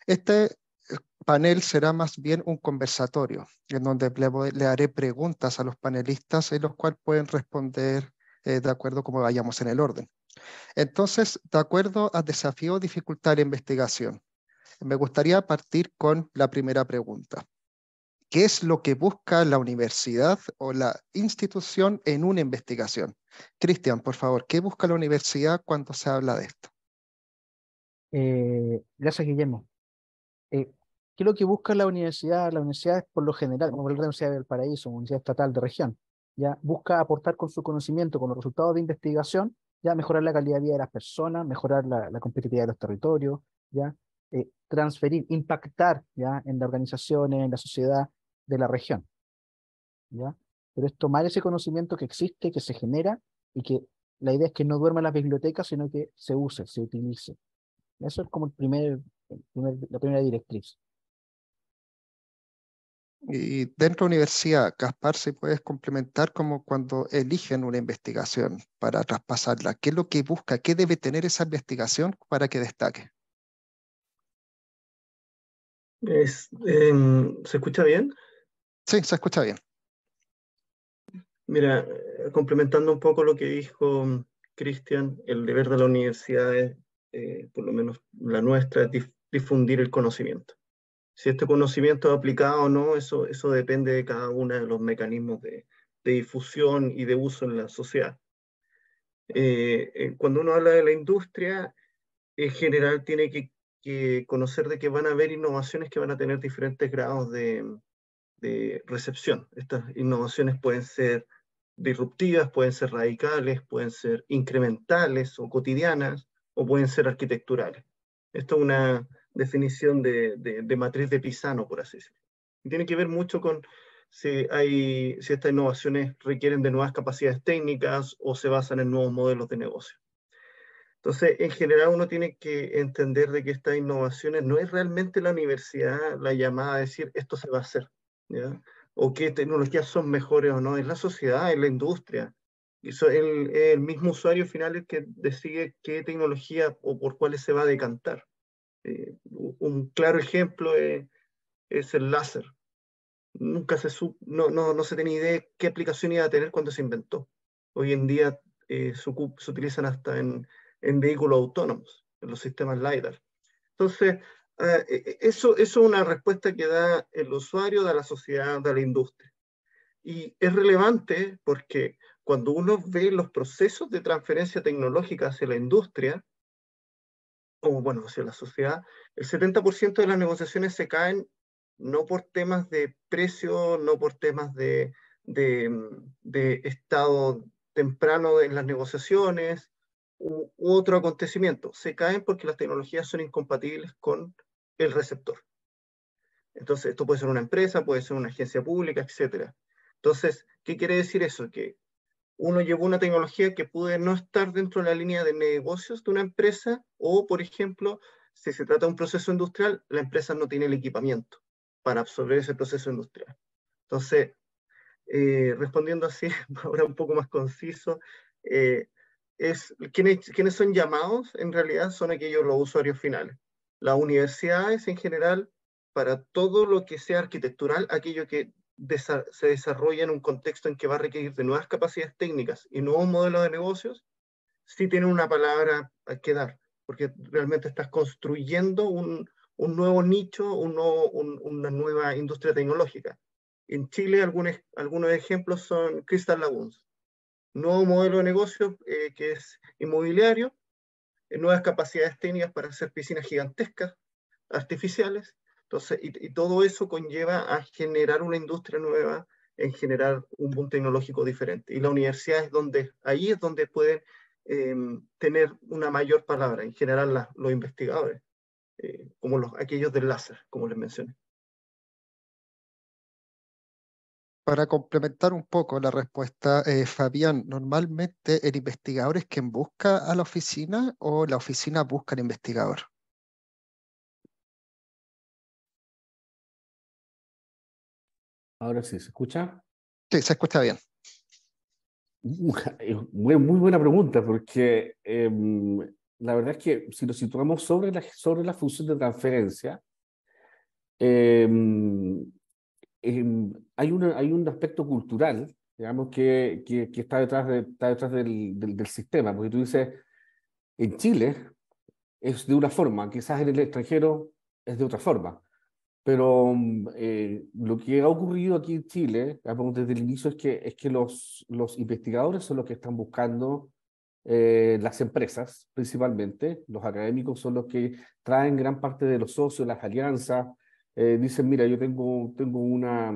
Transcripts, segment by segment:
Este panel será más bien un conversatorio, en donde le haré preguntas a los panelistas, en los cuales pueden responder de acuerdo a cómo vayamos en el orden. Entonces, de acuerdo al desafío o dificultad de la investigación, me gustaría partir con la primera pregunta. ¿Qué es lo que busca la universidad o la institución en una investigación? Cristian, por favor, ¿qué busca la universidad cuando se habla de esto? Gracias, Guillermo. ¿Qué es lo que busca la universidad? La universidad, por lo general, como la Universidad del Paraíso, Universidad Estatal de Región, ya busca aportar con su conocimiento, con los resultados de investigación, ya mejorar la calidad de vida de las personas, mejorar la competitividad de los territorios, ya transferir, impactar ya en las organizaciones, en la sociedad de la región, ya. Pero es tomar ese conocimiento que existe, que se genera y que la idea es que no duerma en las bibliotecas, sino que se use, se utilice. Eso es como la primera directriz. Y dentro de la universidad, Gaspar, si puedes complementar como cuando eligen una investigación para traspasarla, ¿qué es lo que busca? ¿Qué debe tener esa investigación para que destaque? ¿Se escucha bien? Sí, se escucha bien. Mira, complementando un poco lo que dijo Cristian, el deber de la universidad es, por lo menos la nuestra, es difundir el conocimiento. Si este conocimiento es aplicado o no, eso depende de cada uno de los mecanismos de difusión y de uso en la sociedad. Cuando uno habla de la industria, en general tiene que conocer de que van a haber innovaciones que van a tener diferentes grados de recepción. Estas innovaciones pueden ser disruptivas, pueden ser radicales, pueden ser incrementales o cotidianas, o pueden ser arquitecturales. Esto es una definición de matriz de Pisano, por así decirlo. Y tiene que ver mucho con si estas innovaciones requieren de nuevas capacidades técnicas o se basan en nuevos modelos de negocio. Entonces, en general uno tiene que entender de que estas innovaciones no es realmente la universidad la llamada a decir esto se va a hacer, ¿ya? O qué tecnologías son mejores o no, es la sociedad, es la industria. Eso, el mismo usuario final el que decide qué tecnología o por cuáles se va a decantar. Un claro ejemplo es el láser. Nunca no se tenía idea de qué aplicación iba a tener cuando se inventó. Hoy en día se utilizan hasta en vehículos autónomos, en los sistemas LiDAR. Entonces, eso es una respuesta que da el usuario, da la sociedad, da la industria. Y es relevante porque cuando uno ve los procesos de transferencia tecnológica hacia la industria, o bueno, hacia la sociedad, el 70% de las negociaciones se caen no por temas de precio, no por temas de estado temprano en las negociaciones u otro acontecimiento. Se caen porque las tecnologías son incompatibles con el receptor. Entonces, esto puede ser una empresa, puede ser una agencia pública, etcétera. Entonces, ¿qué quiere decir eso? Que uno llevó una tecnología que puede no estar dentro de la línea de negocios de una empresa o, por ejemplo, si se trata de un proceso industrial, la empresa no tiene el equipamiento para absorber ese proceso industrial. Entonces, respondiendo así, ahora un poco más conciso, ¿quiénes son llamados? En realidad son aquellos los usuarios finales. Las universidades en general, para todo lo que sea arquitectural, aquello que se desarrolla en un contexto en que va a requerir de nuevas capacidades técnicas y nuevos modelos de negocios, sí tienen una palabra que dar, porque realmente estás construyendo un nuevo nicho, una nueva industria tecnológica. En Chile algunos ejemplos son Crystal Lagoons, nuevo modelo de negocio que es inmobiliario, nuevas capacidades técnicas para hacer piscinas gigantescas, artificiales. Entonces, y todo eso conlleva a generar una industria nueva, en generar un boom tecnológico diferente. Y la universidad ahí es donde pueden tener una mayor palabra, en general los investigadores, como aquellos del láser, como les mencioné. Para complementar un poco la respuesta, Fabián, ¿normalmente el investigador es quien busca a la oficina o la oficina busca al investigador? Ahora sí, ¿se escucha? Sí, se escucha bien. Muy buena pregunta, porque la verdad es que si nos situamos sobre la función de transferencia, hay un aspecto cultural, digamos, que está detrás del sistema, porque tú dices, en Chile es de una forma, quizás en el extranjero es de otra forma, pero lo que ha ocurrido aquí en Chile, digamos, desde el inicio es que los investigadores son los que están buscando las empresas, principalmente, los académicos son los que traen gran parte de los socios, las alianzas, dicen, mira, yo tengo una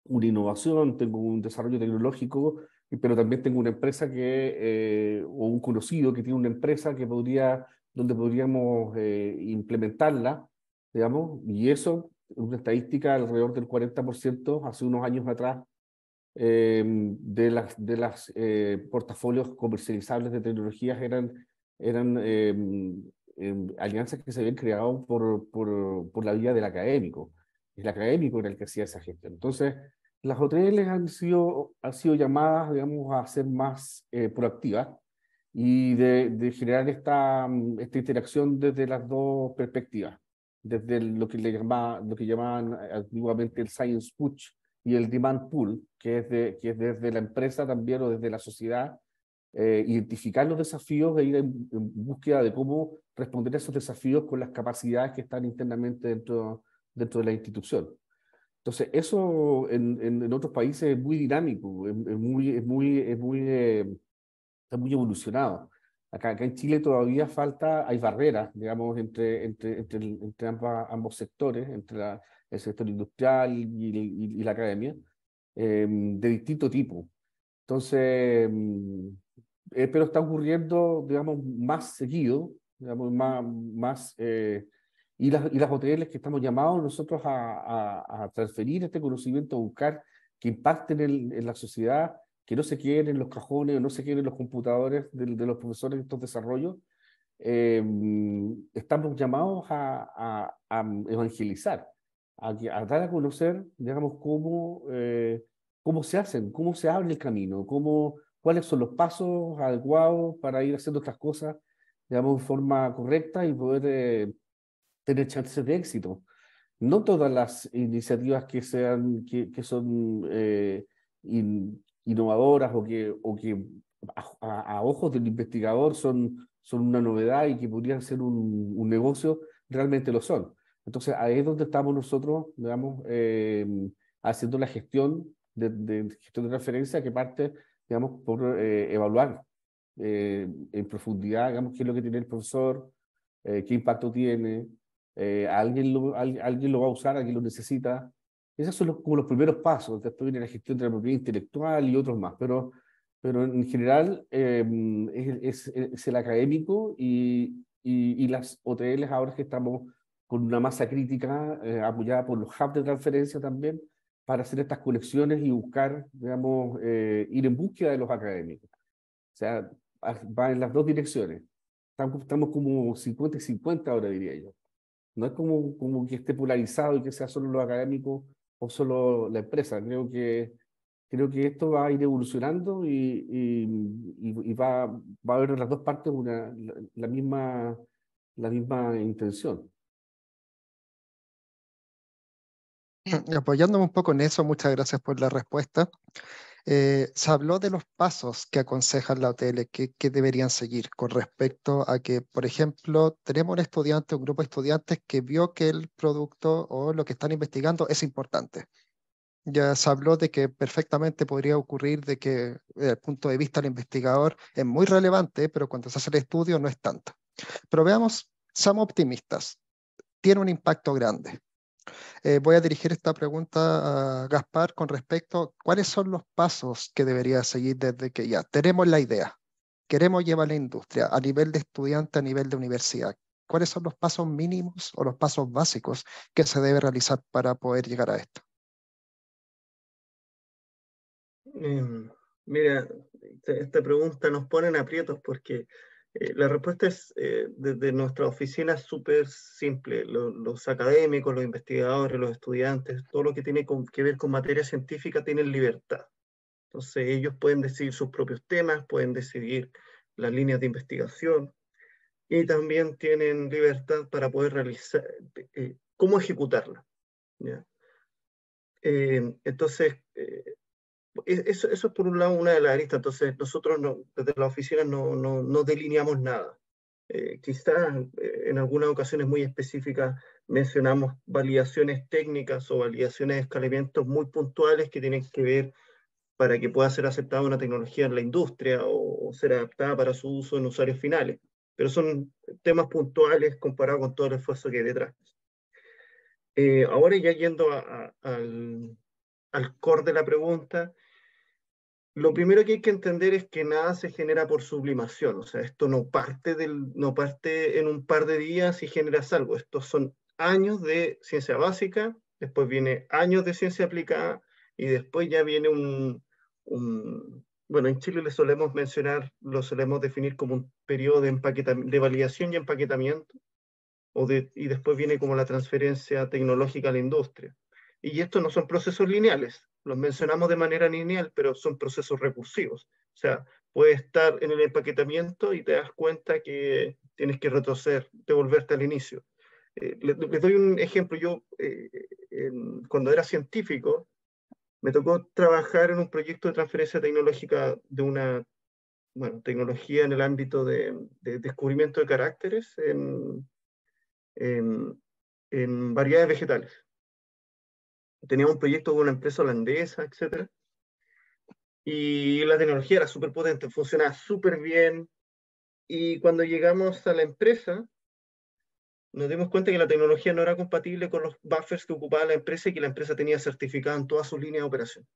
innovación, tengo un desarrollo tecnológico, pero también tengo una empresa o un conocido que tiene una empresa donde podríamos implementarla, digamos, y eso, una estadística alrededor del 40% hace unos años atrás, de las portafolios comercializables de tecnologías eran alianzas que se habían creado por la vía del académico. El académico era el que hacía esa gestión. Entonces, las OTLs han sido llamadas, digamos, a ser más proactivas y de generar esta interacción desde las dos perspectivas, desde lo que llamaban antiguamente el science push y el demand pool, que es desde la empresa también o desde la sociedad, identificar los desafíos e ir en búsqueda de cómo responder a esos desafíos con las capacidades que están internamente dentro de la institución. Entonces, eso en otros países es muy dinámico, está muy evolucionado. Acá en Chile todavía hay barreras, digamos, entre ambos sectores, el sector industrial y la academia, de distinto tipo. Entonces, pero está ocurriendo, digamos, más seguido, digamos, y las OTLs que estamos llamados nosotros a transferir este conocimiento, a buscar que impacten en la sociedad, que no se queden en los cajones o no se queden en los computadores de los profesores de estos desarrollos. Estamos llamados a evangelizar, a dar a conocer, digamos, cómo se hacen, cómo se abre el camino, cuáles son los pasos adecuados para ir haciendo estas cosas, digamos, de forma correcta y poder tener chances de éxito. No todas las iniciativas que son innovadoras o que a ojos del investigador son una novedad y que podrían ser un negocio, realmente lo son. Entonces, ahí es donde estamos nosotros, digamos, haciendo la gestión de transferencia que parte, digamos, por evaluar en profundidad, digamos, qué es lo que tiene el profesor, qué impacto tiene, alguien lo va a usar, alguien lo necesita. Esos son como los primeros pasos. Después viene la gestión de la propiedad intelectual y otros más, pero en general es el académico y las OTLs ahora que estamos con una masa crítica apoyada por los hubs de transferencia también para hacer estas conexiones y buscar, digamos, ir en búsqueda de los académicos. O sea, va en las dos direcciones. Estamos como 50 y 50 ahora, diría yo. No es como que esté polarizado y que sea solo lo académico o solo la empresa. Creo que esto va a ir evolucionando y va a haber en las dos partes la misma intención. Apoyándome un poco en eso, muchas gracias por la respuesta. Se habló de los pasos que aconseja la OTL que deberían seguir con respecto a que, por ejemplo, tenemos un grupo de estudiantes que vio que el producto o lo que están investigando es importante. Ya se habló de que perfectamente podría ocurrir de que desde el punto de vista del investigador es muy relevante, pero cuando se hace el estudio no es tanto. Pero veamos, seamos optimistas. Tiene un impacto grande. Voy a dirigir esta pregunta a Gaspar con respecto a cuáles son los pasos que debería seguir desde que ya tenemos la idea, queremos llevar a la industria a nivel de estudiante, a nivel de universidad. ¿Cuáles son los pasos mínimos o los pasos básicos que se debe realizar para poder llegar a esto? Mira, esta pregunta nos pone en aprietos porque la respuesta es desde nuestra oficina súper simple. Los académicos, los investigadores, los estudiantes, todo lo que tiene que ver con materia científica tienen libertad. Entonces ellos pueden decidir sus propios temas, pueden decidir las líneas de investigación y también tienen libertad para poder realizar cómo ejecutarla. ¿ya? Entonces, eso es por un lado una de las aristas. Entonces, nosotros desde la oficina no delineamos nada. Quizás en algunas ocasiones muy específicas mencionamos validaciones técnicas o validaciones de escalamientos muy puntuales que tienen que ver para que pueda ser aceptada una tecnología en la industria o ser adaptada para su uso en usuarios finales. Pero son temas puntuales comparados con todo el esfuerzo que hay detrás. Ahora ya yendo al core de la pregunta, lo primero que hay que entender es que nada se genera por sublimación. O sea, esto no parte en un par de días y generas algo. Estos son años de ciencia básica, después viene años de ciencia aplicada y después ya viene bueno, en Chile lo solemos definir como un periodo de validación y empaquetamiento, y después viene como la transferencia tecnológica a la industria. Y estos no son procesos lineales, los mencionamos de manera lineal, pero son procesos recursivos. O sea, puedes estar en el empaquetamiento y te das cuenta que tienes que retroceder, devolverte al inicio. Les doy un ejemplo. Yo, cuando era científico, me tocó trabajar en un proyecto de transferencia tecnológica de una tecnología en el ámbito de descubrimiento de caracteres en variedades vegetales. Teníamos un proyecto con una empresa holandesa, etc. Y la tecnología era súper potente, funcionaba súper bien. Y cuando llegamos a la empresa, nos dimos cuenta que la tecnología no era compatible con los buffers que ocupaba la empresa y que la empresa tenía certificado en todas sus líneas de operación.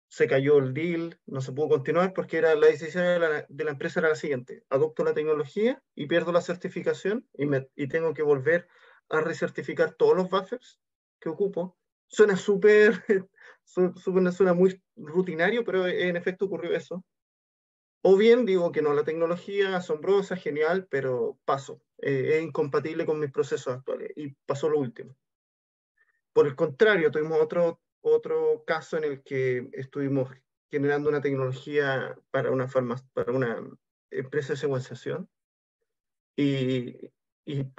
Se cayó el deal, no se pudo continuar porque la decisión de la empresa era la siguiente: adopto la tecnología y pierdo la certificación y tengo que volver a recertificar todos los buffers que ocupo. Suena suena muy rutinario, pero en efecto ocurrió eso. O bien digo que no, la tecnología asombrosa, genial, pero paso, es incompatible con mis procesos actuales, y pasó lo último. Por el contrario, tuvimos otro caso en el que estuvimos generando una tecnología para una empresa de secuenciación y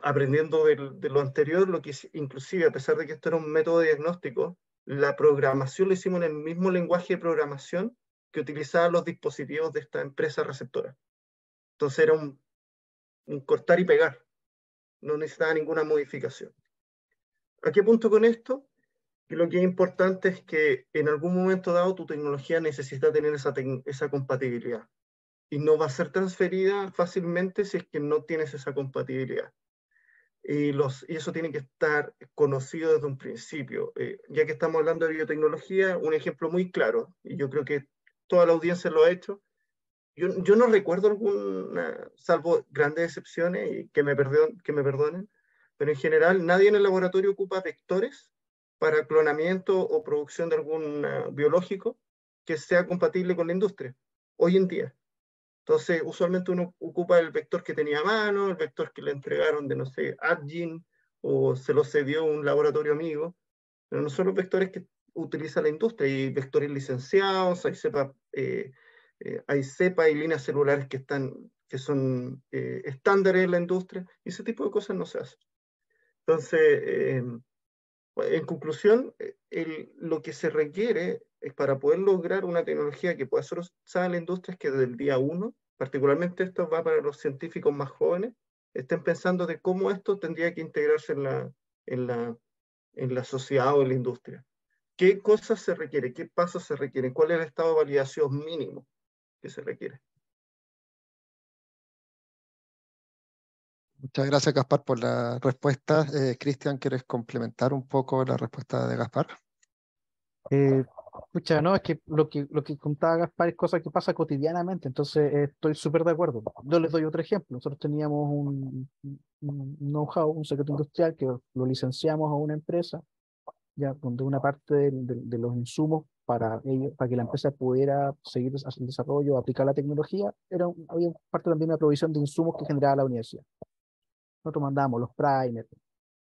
aprendiendo de lo anterior, lo que inclusive, a pesar de que esto era un método de diagnóstico, la programación lo hicimos en el mismo lenguaje de programación que utilizaban los dispositivos de esta empresa receptora. Entonces era un cortar y pegar, no necesitaba ninguna modificación. ¿A qué punto con esto? Que lo que es importante es que en algún momento dado tu tecnología necesita tener esa compatibilidad y no va a ser transferida fácilmente si es que no tienes esa compatibilidad. Y eso tiene que estar conocido desde un principio. Ya que estamos hablando de biotecnología, un ejemplo muy claro, y yo creo que toda la audiencia lo ha hecho. Yo no recuerdo alguna, salvo grandes excepciones, y que me perdonen, pero en general nadie en el laboratorio ocupa vectores para clonamiento o producción de algún biológico que sea compatible con la industria, hoy en día. Entonces, usualmente uno ocupa el vector que tenía a mano, el vector que le entregaron de, no sé, Adgene, o se lo cedió un laboratorio amigo, pero no son los vectores que utiliza la industria. Hay vectores licenciados, hay cepa y líneas celulares que son estándares en la industria, y ese tipo de cosas no se hacen. Entonces, en conclusión, lo que se requiere es, para poder lograr una tecnología que pueda ser usada en la industria, es que desde el día 1, particularmente esto va para los científicos más jóvenes, estén pensando de cómo esto tendría que integrarse en la sociedad o en la industria. ¿Qué cosas se requiere? ¿Qué pasos se requieren? ¿Cuál es el estado de validación mínimo que se requiere? Muchas gracias, Gaspar, por la respuesta. Cristian, ¿quieres complementar un poco la respuesta de Gaspar? Pucha, no, es que lo que contaba Gaspar es cosa que pasa cotidianamente, entonces estoy súper de acuerdo. Yo les doy otro ejemplo. Nosotros teníamos un know-how, un secreto industrial que lo licenciamos a una empresa, ya donde una parte de los insumos para que la empresa pudiera seguir haciendo el desarrollo, aplicar la tecnología, había parte también de una provisión de insumos que generaba la universidad. Nosotros mandábamos los primers,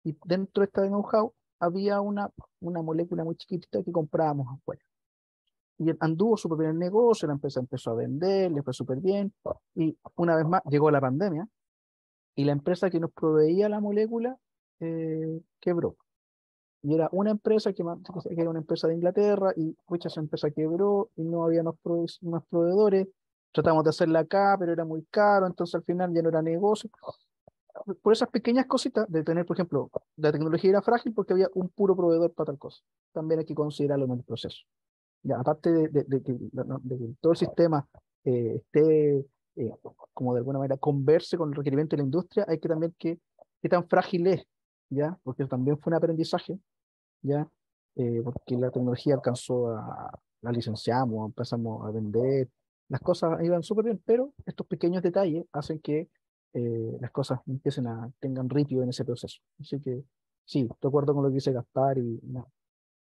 y dentro de esta know-how había una molécula muy chiquitita que comprábamos afuera. Y anduvo súper bien el negocio, la empresa empezó a vender, le fue súper bien, y una vez más llegó la pandemia, y la empresa que nos proveía la molécula quebró. Y era una empresa que era una empresa de Inglaterra, y pucha, esa empresa quebró y no había más proveedores. Tratamos de hacerla acá, pero era muy caro, entonces al final ya no era negocio. Por esas pequeñas cositas de tener, por ejemplo, la tecnología era frágil porque había un puro proveedor para tal cosa. También hay que considerarlo en el proceso. Ya, aparte de que todo el sistema esté, como de alguna manera, converse con el requerimiento de la industria, hay que también qué tan frágil es, ¿ya? Porque eso también fue un aprendizaje, ¿ya? Porque la tecnología la licenciamos, empezamos a vender, las cosas iban súper bien, pero estos pequeños detalles hacen que las cosas tengan ritmo en ese proceso. Así que sí, de acuerdo con lo que dice Gaspar, y no,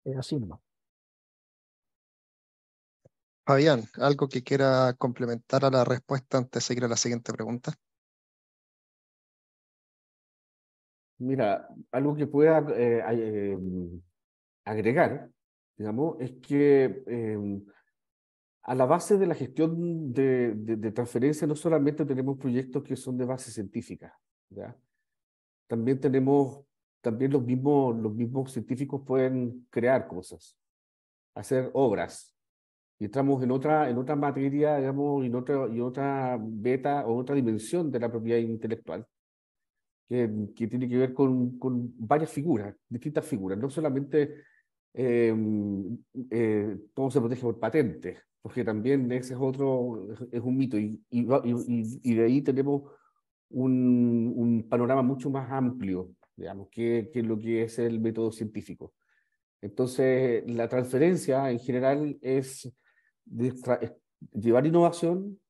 es así nomás. Fabián, ¿algo que quiera complementar a la respuesta antes de seguir a la siguiente pregunta? Mira, algo que pueda agregar, digamos, es que a la base de la gestión de transferencia no solamente tenemos proyectos que son de base científica, ¿ya? También los mismos científicos pueden crear cosas, hacer obras. Y entramos en otra materia, digamos, y otra beta o otra dimensión de la propiedad intelectual, que tiene que ver con varias figuras, distintas figuras, no solamente eh, todo se protege por patentes, porque también ese es es un mito, y de ahí tenemos un panorama mucho más amplio, digamos, que lo que es el método científico. Entonces, la transferencia en general es llevar innovación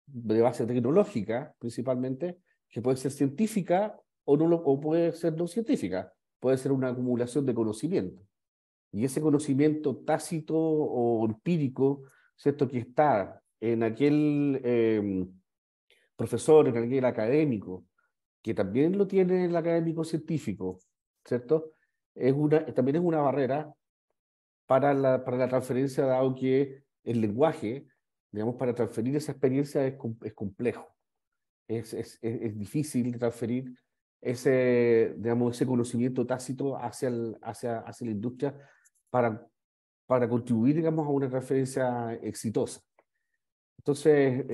de base tecnológica, principalmente, que puede ser científica o puede ser no científica, puede ser una acumulación de conocimiento. Y ese conocimiento tácito o empírico, ¿cierto?, que está en aquel profesor, en aquel académico, que también lo tiene el académico científico, ¿cierto? También es una barrera para la transferencia, dado que el lenguaje, digamos, para transferir esa experiencia es complejo. Es difícil transferir digamos, ese conocimiento tácito hacia la industria para, para contribuir, digamos, a una transferencia exitosa. Entonces,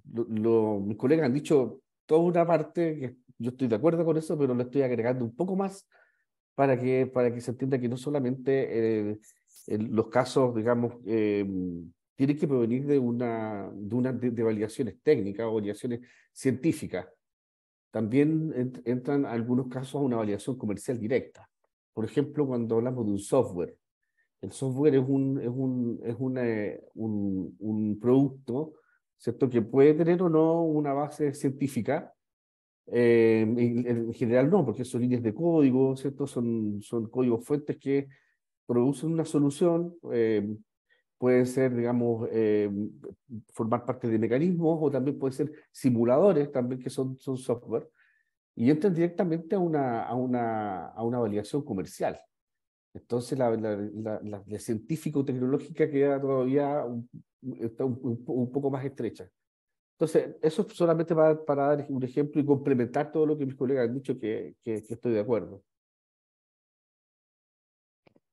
mis colegas han dicho toda una parte que yo estoy de acuerdo con eso, pero lo estoy agregando un poco más para que se entienda que no solamente los casos, digamos, tienen que provenir de validaciones técnicas o validaciones científicas. También entran algunos casos a una validación comercial directa. Por ejemplo, cuando hablamos de un software. El software un producto, ¿cierto?, que puede tener o no una base científica. En general no, porque son líneas de código, ¿cierto? Son códigos fuentes que producen una solución, pueden ser, digamos, formar parte de mecanismos, o también pueden ser simuladores, también que son software, y entran directamente a una validación comercial. Entonces la científico-tecnológica queda todavía está un poco más estrecha. Entonces, eso es solamente para dar un ejemplo y complementar todo lo que mis colegas han dicho, que estoy de acuerdo.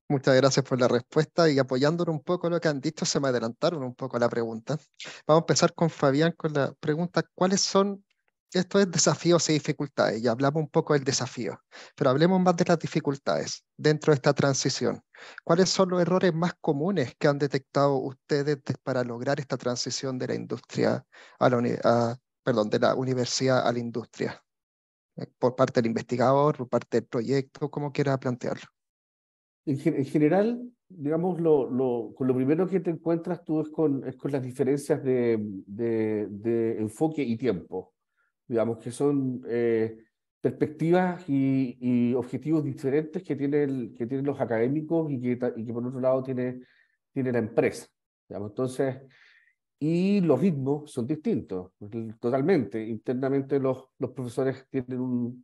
Muchas gracias por la respuesta, y apoyándolo un poco lo que han dicho, se me adelantaron un poco la pregunta. Vamos a empezar con Fabián con la pregunta: ¿cuáles son estos desafíos y dificultades? Ya hablamos un poco del desafío, pero hablemos más de las dificultades dentro de esta transición. ¿Cuáles son los errores más comunes que han detectado ustedes para lograr esta transición de la industria perdón, de la universidad a la industria? Por parte del investigador, por parte del proyecto, como quiera plantearlo. En general, digamos, con lo primero que te encuentras tú es con las diferencias de enfoque y tiempo, digamos, que son perspectivas y objetivos diferentes que tienen los académicos y que por otro lado tiene la empresa, digamos. Entonces, y los ritmos son distintos, totalmente. Internamente los profesores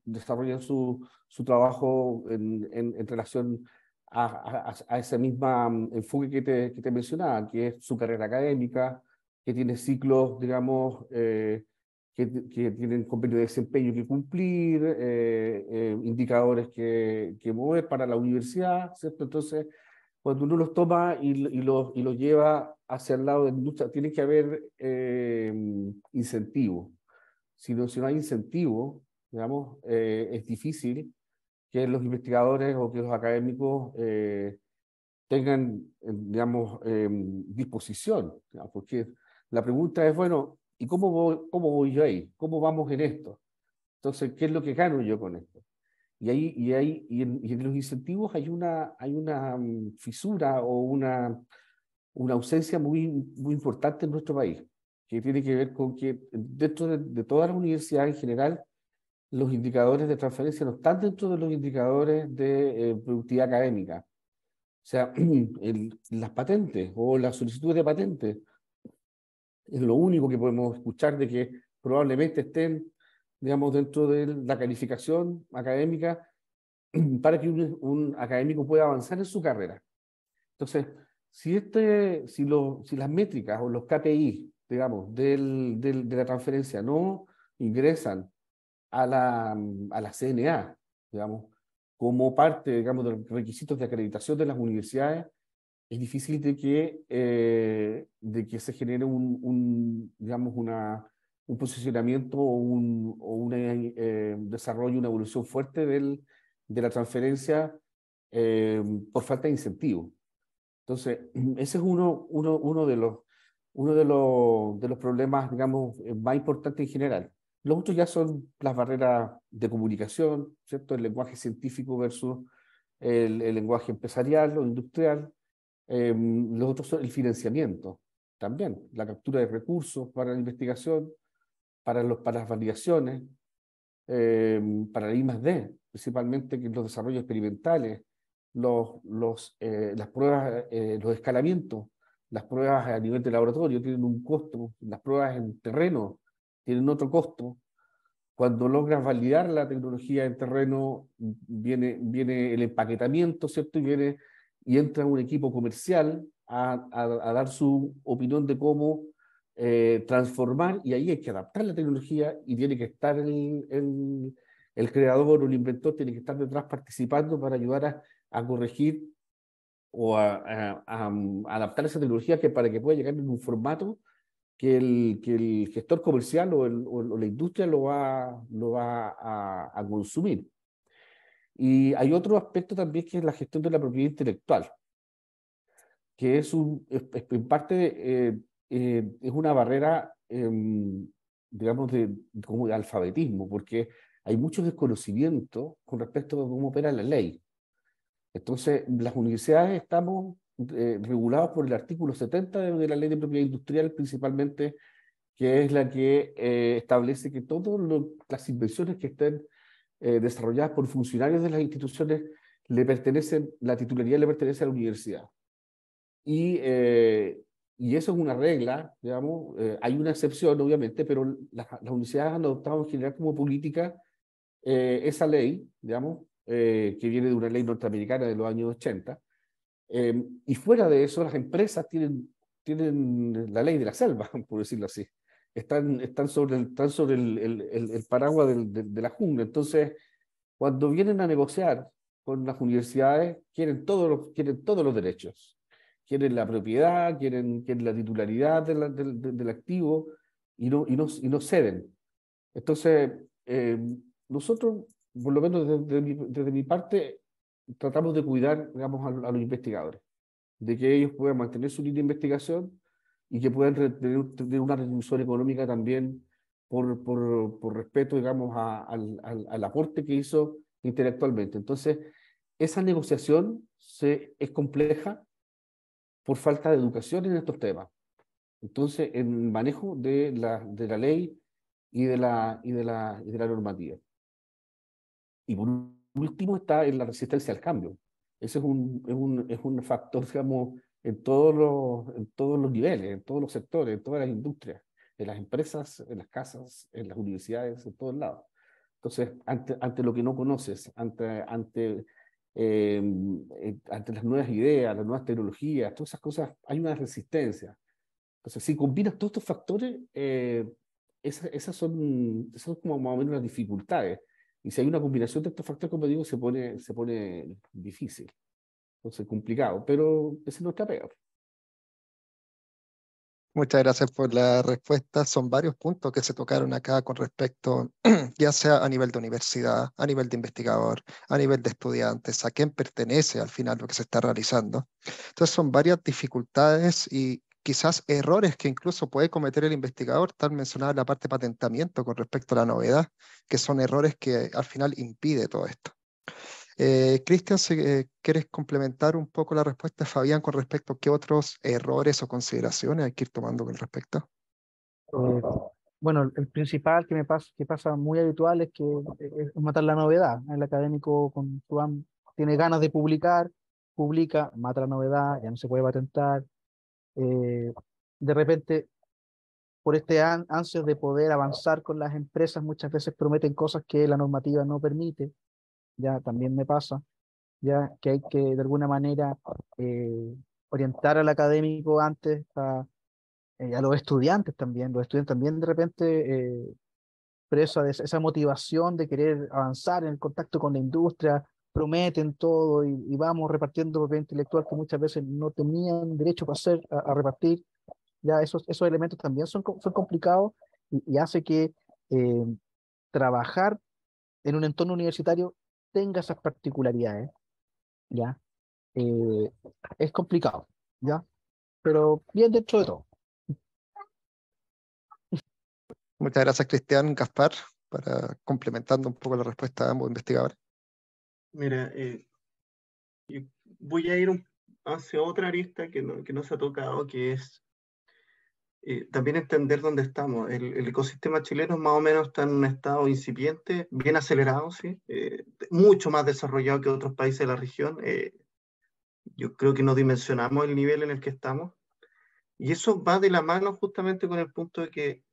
desarrollan su trabajo en relación a ese mismo enfoque que te mencionaba, que es su carrera académica, que tiene ciclos, digamos, que tienen convenios de desempeño que cumplir, indicadores que mover para la universidad, ¿cierto? Entonces, cuando uno los toma y los lleva hacia el lado de la industria, tiene que haber incentivos. Si no hay incentivo, digamos, es difícil que los investigadores o que los académicos tengan, digamos, disposición, digamos, porque la pregunta es, bueno, ¿y cómo voy yo ahí? ¿Cómo vamos en esto? Entonces, ¿qué es lo que gano yo con esto? Y en los incentivos hay una fisura o una ausencia muy importante en nuestro país, que tiene que ver con que dentro de todas las universidades en general, los indicadores de transferencia no están dentro de los indicadores de productividad académica. O sea, las patentes o las solicitudes de patentes es lo único que podemos escuchar de que probablemente estén, digamos, dentro de la calificación académica para que un académico pueda avanzar en su carrera. Entonces, si las métricas o los KPI, digamos, de la transferencia no ingresan a la CNA, digamos, como parte, digamos, de los requisitos de acreditación de las universidades, es difícil de que se genere digamos, un posicionamiento o un desarrollo, una evolución fuerte de la transferencia por falta de incentivo. Entonces, ese es uno de los problemas, digamos, más importantes en general. Los otros ya son las barreras de comunicación, ¿cierto? El lenguaje científico versus el lenguaje empresarial o industrial. Los otros son el financiamiento, también, la captura de recursos para la investigación, para las validaciones, para el I+D, principalmente que los desarrollos experimentales, las pruebas, los escalamientos, las pruebas a nivel de laboratorio tienen un costo, las pruebas en terreno tienen otro costo. Cuando logras validar la tecnología en terreno, viene el empaquetamiento, ¿cierto? Y entra un equipo comercial a dar su opinión de cómo transformar, y ahí hay que adaptar la ttecnología y tiene que estar el creador o el inventor, tiene que estar detrás participando para ayudar a corregir o a adaptar esa tecnología para que pueda llegar en un formato que el gestor comercial o la industria lo va a consumir. Y hay otro aspecto también que es la gestión de la propiedad intelectual, que es en parte es una barrera, digamos, como de alfabetismo, porque hay mucho desconocimiento con respecto a cómo opera la ley. Entonces, las universidades estamos regulados por el artículo 70 de la Ley de Propiedad Industrial, principalmente, que es la que establece que todas las inversiones que estén desarrolladas por funcionarios de las instituciones la titularidad le pertenece a la universidad. Y eso es una regla, digamos, hay una excepción, obviamente, pero las universidades han adoptado en general como política esa ley, digamos, que viene de una ley norteamericana de los años 80, y fuera de eso, las empresas tienen la ley de la selva, por decirlo así. Están sobre el paraguas de la jungla. Entonces, cuando vienen a negociar con las universidades, quieren todos los derechos. Quieren la propiedad, quieren la titularidad del activo y no ceden. Entonces, nosotros, por lo menos desde mi parte, tratamos de cuidar, digamos, a los investigadores, de que ellos puedan mantener su línea de investigación y que puedan tener una retribución económica también por respeto, digamos, al aporte que hizo intelectualmente. Entonces, esa negociación es compleja por falta de educación en estos temas. Entonces, en el manejo de la ley y de la normativa. Y por último está en la resistencia al cambio. Ese es un factor, digamos, en todos los niveles, en todos los sectores, en todas las industrias, en las empresas, en las casas, en las universidades, en todos lados. Entonces, ante lo que no conoces, ante las nuevas ideas, las nuevas tecnologías, todas esas cosas, hay una resistencia. Entonces, si combinas todos estos factores, esas son como más o menos las dificultades. Y si hay una combinación de estos factores, como digo, se pone difícil. Entonces, complicado. Pero esa es nuestra pega. Muchas gracias por la respuesta. Son varios puntos que se tocaron acá con respecto, ya sea a nivel de universidad, a nivel de investigador, a nivel de estudiantes, a quién pertenece al final lo que se está realizando. Entonces son varias dificultades y quizás errores que incluso puede cometer el investigador, tal mencionada la parte de patentamiento con respecto a la novedad, que son errores que al final impide todo esto. Cristian, si quieres complementar un poco la respuesta de Fabián con respecto a qué otros errores o consideraciones hay que ir tomando con respecto. Bueno, el principal que pasa muy habitual es que es matar la novedad. El académico tiene ganas de publicar, publica, mata la novedad, ya no se puede patentar. De repente, por este ansias de poder avanzar con las empresas, muchas veces prometen cosas que la normativa no permite. Ya también me pasa, ya que hay que de alguna manera orientar al académico antes a los estudiantes también. Los estudiantes también de repente presa de esa motivación de querer avanzar en el contacto con la industria, prometen todo y vamos repartiendo propiedad intelectual que muchas veces no tenían derecho a repartir. Ya esos elementos también son complicados y hace que eh, trabajar en un entorno universitario tenga esas particularidades, ¿ya? Eh, es complicado, ¿ya? Pero bien dentro de todo. Muchas gracias, Cristian. Gaspar, para complementando un poco la respuesta de ambos investigadores. Mira, yo voy a ir hacia otra arista que no se ha tocado, que es también entender dónde estamos. El ecosistema chileno más o menos está en un estado incipiente, bien acelerado, ¿sí? Mucho más desarrollado que otros países de la región. Yo creo que no dimensionamos el nivel en el que estamos. Y eso va de la mano justamente con el punto de que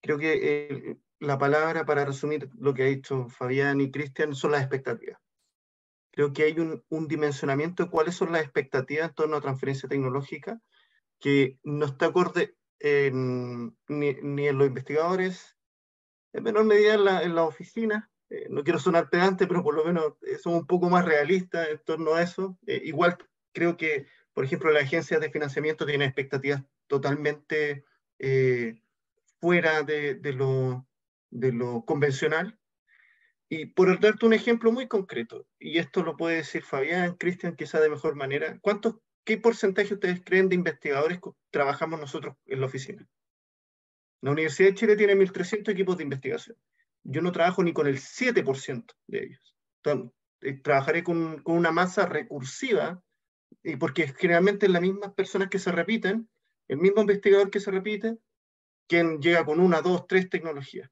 creo que la palabra para resumir lo que ha dicho Fabián y Cristian son las expectativas. Creo que hay un dimensionamiento de cuáles son las expectativas en torno a transferencia tecnológica que no está acorde ni en los investigadores, en menor medida en la oficina. No quiero sonar pedante, pero por lo menos somos un poco más realistas en torno a eso. Igual creo que, por ejemplo, las agencias de financiamiento tienen expectativas totalmente fuera de lo convencional. Y por darte un ejemplo muy concreto, y esto lo puede decir Fabián, Cristian, quizá de mejor manera, ¿qué porcentaje ustedes creen de investigadores trabajamos nosotros en la oficina? La Universidad de Chile tiene 1.300 equipos de investigación. Yo no trabajo ni con el 7% de ellos. Entonces, trabajaré con una masa recursiva, porque generalmente es las mismas personas que se repiten, el mismo investigador que se repite, quien llega con 1, 2, 3 tecnologías.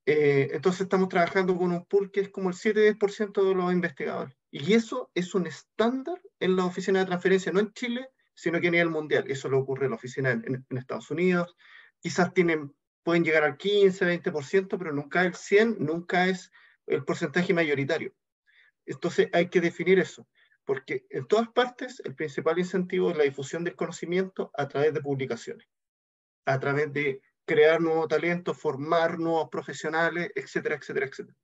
Entonces estamos trabajando con un pool que es como el 7-10% de los investigadores. Y eso es un estándar en la oficina de transferencia, no en Chile, sino que a nivel mundial. Eso le ocurre en la oficina en Estados Unidos. Quizás pueden llegar al 15-20%, pero nunca el 100%, nunca es el porcentaje mayoritario. Entonces hay que definir eso, porque en todas partes el principal incentivo es la difusión del conocimiento a través de publicaciones, a través de crear nuevo talento, formar nuevos profesionales, etcétera, etcétera, etcétera.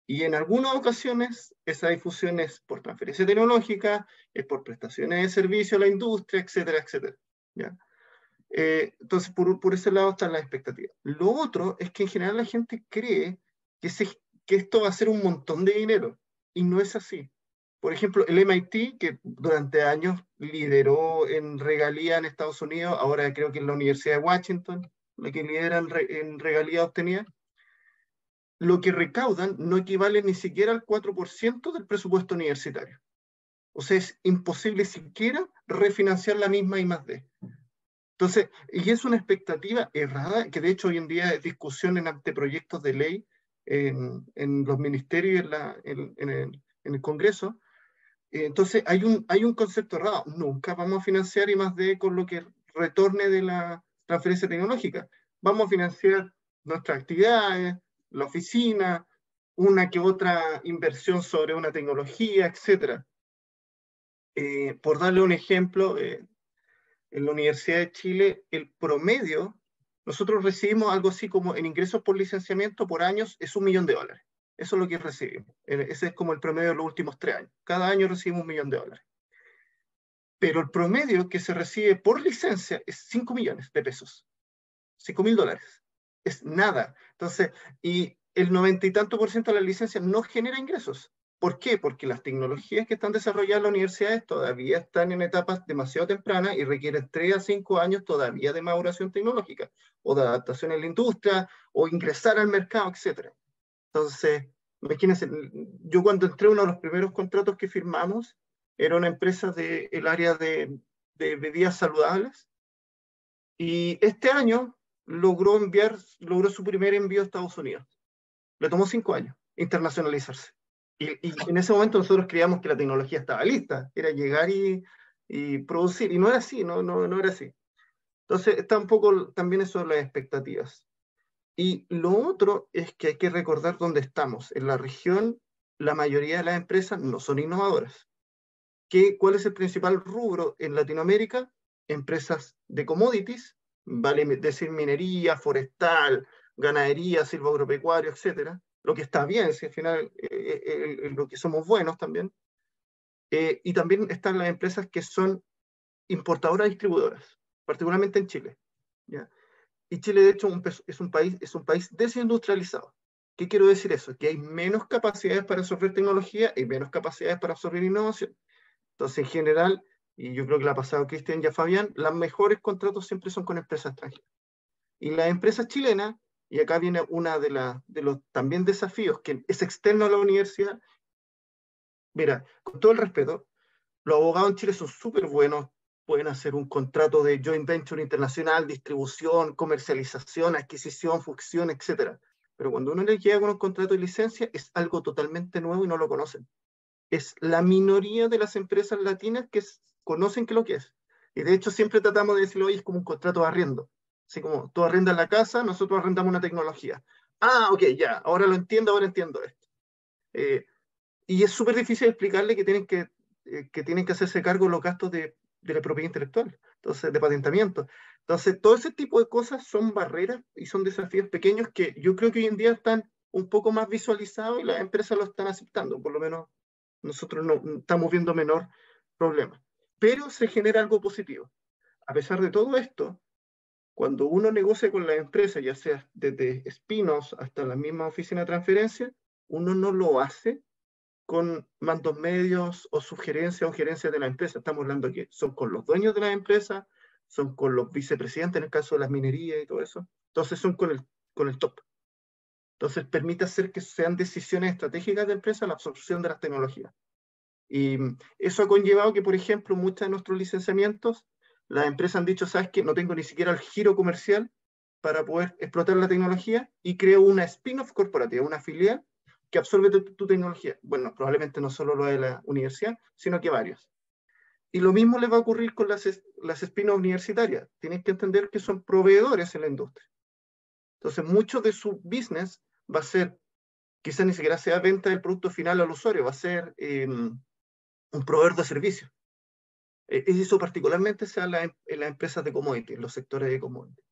Y en algunas ocasiones esa difusión es por transferencia tecnológica, es por prestaciones de servicio a la industria, etcétera, etcétera. ¿Ya? Entonces, por ese lado están las expectativas. Lo otro es que en general la gente cree que esto va a ser un montón de dinero, y no es así. Por ejemplo, el MIT, que durante años lideró en regalía en Estados Unidos, ahora creo que es la Universidad de Washington, la que lidera en regalía obtenida, lo que recaudan no equivale ni siquiera al 4% del presupuesto universitario. O sea, es imposible siquiera refinanciar la misma I+D. Entonces, y es una expectativa errada, que de hecho hoy en día es discusión en anteproyectos de ley en los ministerios y en el Congreso. Entonces, hay un concepto errado. Nunca vamos a financiar I+D con lo que retorne de la transferencia tecnológica. Vamos a financiar nuestras actividades, la oficina, una que otra inversión sobre una tecnología, etc. Por darle un ejemplo, en la Universidad de Chile, el promedio, nosotros recibimos algo así como en ingresos por licenciamiento por años es $1 millón. Eso es lo que recibimos. Ese es como el promedio de los últimos 3 años. Cada año recibimos $1 millón. Pero el promedio que se recibe por licencia es 5 millones de pesos. $5.000. Es nada. Entonces, y el 90 y tanto % de las licencias no genera ingresos. ¿Por qué? Porque las tecnologías que están desarrolladas en las universidades todavía están en etapas demasiado tempranas y requieren 3 a 5 años todavía de maduración tecnológica, o de adaptación en la industria, o ingresar al mercado, etc. Entonces, imagínense, yo cuando entré, uno de los primeros contratos que firmamos era una empresa del área de bebidas saludables, y este año logró su primer envío a Estados Unidos. Le tomó 5 años internacionalizarse. Y en ese momento nosotros creíamos que la tecnología estaba lista, era llegar y producir, y no era así, no era así. Entonces está un poco también eso de las expectativas. Y lo otro es que hay que recordar dónde estamos. En la región, la mayoría de las empresas no son innovadoras. ¿Cuál es el principal rubro en Latinoamérica? Empresas de commodities, vale decir minería, forestal, ganadería, silvoagropecuario, etcétera. Lo que está bien, si al final lo que somos buenos también. Y también están las empresas que son importadoras y distribuidoras, particularmente en Chile, ¿ya? Y Chile, de hecho, es un país desindustrializado. ¿Qué quiero decir eso? Que hay menos capacidades para absorber tecnología y menos capacidades para absorber innovación. Entonces, en general, y yo creo que la ha pasado Cristian y a Fabián, los mejores contratos siempre son con empresas extranjeras. Y las empresas chilenas, y acá viene una de los también desafíos que es externo a la universidad. Mira, con todo el respeto, los abogados en Chile son súper buenos, pueden hacer un contrato de joint venture internacional, distribución, comercialización, adquisición, fusión, etc. Pero cuando uno les llega con un contrato de licencia, es algo totalmente nuevo y no lo conocen. Es la minoría de las empresas latinas que conocen qué es lo que es. Y de hecho siempre tratamos de decirlo, oye, es como un contrato de arriendo. Así como tú arrendas la casa, nosotros arrendamos una tecnología. Ah, ok, ya, ahora entiendo esto. Y es súper difícil explicarle que tienen que hacerse cargo de los gastos de la propiedad intelectual, entonces, de patentamiento. Entonces, todo ese tipo de cosas son barreras y son desafíos pequeños que yo creo que hoy en día están un poco más visualizados y las empresas lo están aceptando, por lo menos nosotros no estamos viendo menor problema. Pero se genera algo positivo. A pesar de todo esto, cuando uno negocia con la empresa, ya sea desde spin-offs hasta la misma oficina de transferencia, uno no lo hace con mandos medios o sugerencias o gerencias de la empresa. Estamos hablando que son con los dueños de la empresa, son con los vicepresidentes en el caso de las minerías y todo eso. Entonces son con el top. Entonces permite hacer que sean decisiones estratégicas de empresa la absorción de las tecnologías. Y eso ha conllevado que, por ejemplo, muchos de nuestros licenciamientos, las empresas han dicho, ¿sabes qué? No tengo ni siquiera el giro comercial para poder explotar la tecnología y creo una spin-off corporativa, una filial que absorbe tu tecnología. Bueno, probablemente no solo lo de la universidad, sino que varios. Y lo mismo le va a ocurrir con las spin-off universitarias. Tienen que entender que son proveedores en la industria. Entonces, mucho de su business va a ser, quizás ni siquiera sea venta del producto final al usuario, va a ser un proveedor de servicios. Y eso particularmente sea en las empresas de commodity, en los sectores de commodity.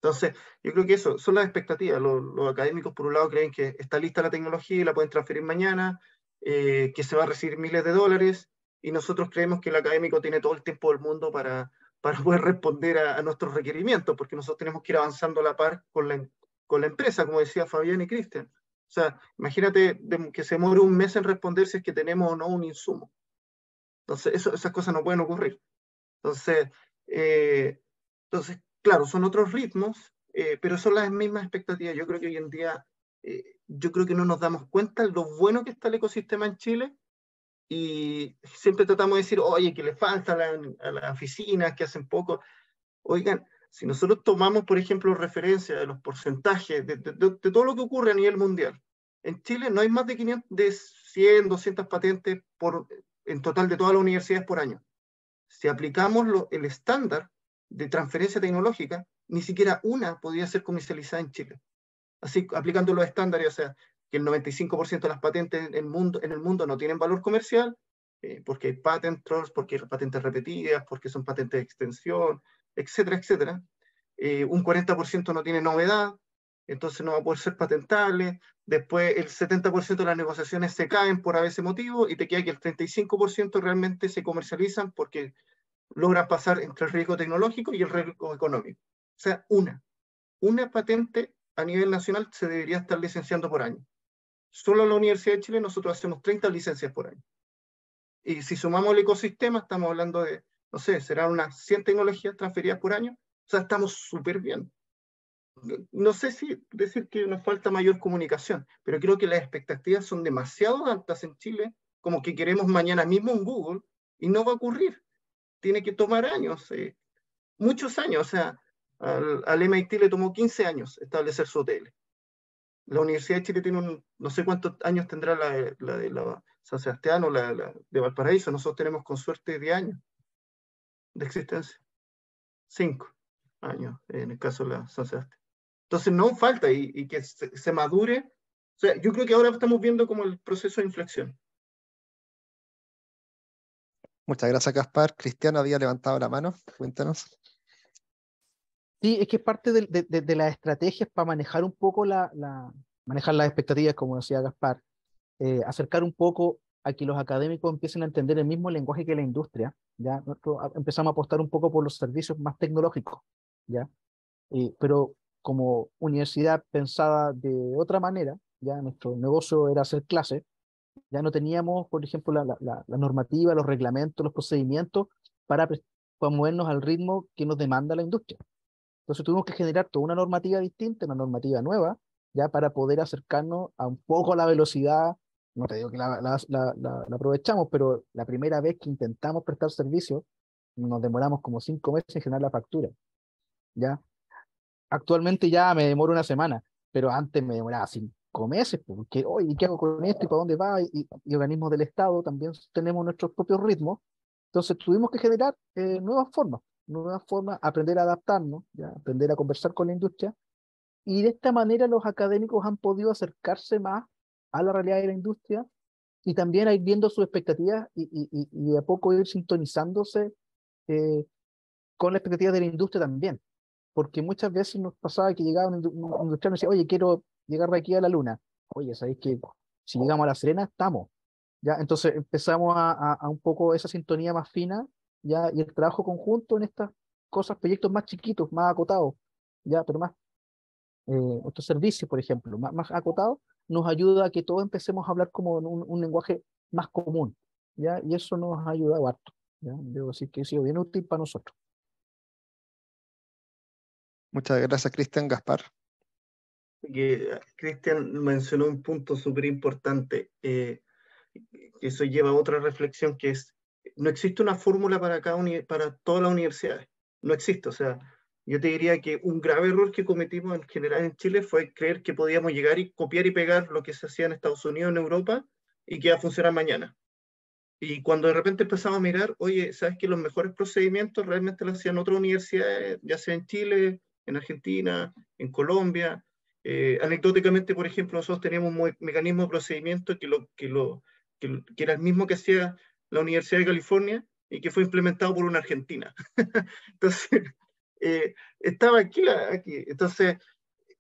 Entonces, yo creo que eso son las expectativas. Los académicos, por un lado, creen que está lista la tecnología y la pueden transferir mañana, que se va a recibir miles de dólares, y nosotros creemos que el académico tiene todo el tiempo del mundo para poder responder a nuestros requerimientos, porque nosotros tenemos que ir avanzando a la par con la empresa, como decía Fabián y Cristian. O sea, imagínate que se demore un mes en responder si es que tenemos o no un insumo. Entonces, esas cosas no pueden ocurrir. Entonces, claro, son otros ritmos, pero son las mismas expectativas. Yo creo que hoy en día, yo creo que no nos damos cuenta de lo bueno que está el ecosistema en Chile, y siempre tratamos de decir, oye, que le falta a las oficinas, que hacen poco. Oigan, si nosotros tomamos, por ejemplo, referencia de los porcentajes de todo lo que ocurre a nivel mundial, en Chile no hay más de 100, 200 patentes en total de todas las universidades por año. Si aplicamos el estándar de transferencia tecnológica, ni siquiera una podría ser comercializada en Chile. Así, aplicando los estándares, o sea, que el 95% de las patentes en el mundo no tienen valor comercial, porque hay patent trolls, porque hay patentes repetidas, porque son patentes de extensión, etcétera, etcétera. un 40% no tiene novedad, entonces no va a poder ser patentable, después el 70% de las negociaciones se caen por ese motivo y te queda que el 35% realmente se comercializan porque logran pasar entre el riesgo tecnológico y el riesgo económico. O sea, una patente a nivel nacional se debería estar licenciando por año. Solo en la Universidad de Chile nosotros hacemos 30 licencias por año. Y si sumamos el ecosistema, estamos hablando de, no sé, serán unas 100 tecnologías transferidas por año. O sea, estamos súper bien. No sé si decir que nos falta mayor comunicación, pero creo que las expectativas son demasiado altas en Chile, como que queremos mañana mismo un Google, y no va a ocurrir. Tiene que tomar años, muchos años. O sea, al MIT le tomó 15 años establecer su hotel. La Universidad de Chile tiene no sé cuántos años tendrá la de la San Sebastián o la de Valparaíso. Nosotros tenemos con suerte 10 años de existencia. 5 años en el caso de la San Sebastián. Entonces no falta y que se madure. O sea, yo creo que ahora estamos viendo como el proceso de inflexión. Muchas gracias, Gaspar. Cristiano había levantado la mano. Cuéntanos. Sí, es que es parte de las estrategias para manejar un poco manejar las expectativas, como decía Gaspar, acercar un poco a que los académicos empiecen a entender el mismo lenguaje que la industria. ¿Ya? Nosotros empezamos a apostar un poco por los servicios más tecnológicos, ¿ya? Pero como universidad pensada de otra manera, ya nuestro negocio era hacer clases, ya no teníamos, por ejemplo, la normativa, los reglamentos, los procedimientos para movernos al ritmo que nos demanda la industria. Entonces tuvimos que generar toda una normativa distinta, una normativa nueva, ya para poder acercarnos a un poco a la velocidad. No te digo que la aprovechamos, pero la primera vez que intentamos prestar servicio, nos demoramos como 5 meses en generar la factura, ¿ya? Actualmente ya me demoro una semana, pero antes me demoraba 5 meses, porque, oye, ¿qué hago con esto y para dónde va? Y organismos del Estado también tenemos nuestros propios ritmos. Entonces tuvimos que generar nuevas formas, aprender a adaptarnos, ¿ya? Aprender a conversar con la industria. Y de esta manera los académicos han podido acercarse más a la realidad de la industria y también a ir viendo sus expectativas y de a poco ir sintonizándose eh, con las expectativas de la industria también. Porque muchas veces nos pasaba que llegaba un industrial y nos decía, oye, quiero llegar de aquí a la luna. Oye, ¿sabéis que si llegamos a La Serena, estamos? ¿Ya? Entonces empezamos a un poco esa sintonía más fina, ¿ya? Y el trabajo conjunto en estas cosas, proyectos más chiquitos, más acotados, ¿ya? Pero más, estos servicios, por ejemplo, más acotados, nos ayuda a que todos empecemos a hablar como en un lenguaje más común, ¿ya? Y eso nos ha ayudado harto, ¿ya? Debo decir que ha sido bien útil para nosotros. Muchas gracias, Cristian. Gaspar. Cristian mencionó un punto súper importante, que eso lleva a otra reflexión, que es, no existe una fórmula para todas las universidades, no existe. O sea, yo te diría que un grave error que cometimos en general en Chile fue creer que podíamos llegar y copiar y pegar lo que se hacía en Estados Unidos, en Europa, y que iba a funcionar mañana. Y cuando de repente empezamos a mirar, oye, ¿sabes que los mejores procedimientos realmente los hacían otras universidades, ya sea en Chile, en Argentina, en Colombia? Anecdóticamente, por ejemplo, nosotros teníamos un mecanismo de procedimiento que era el mismo que hacía la Universidad de California y que fue implementado por una argentina. Entonces, estaba aquí. Entonces,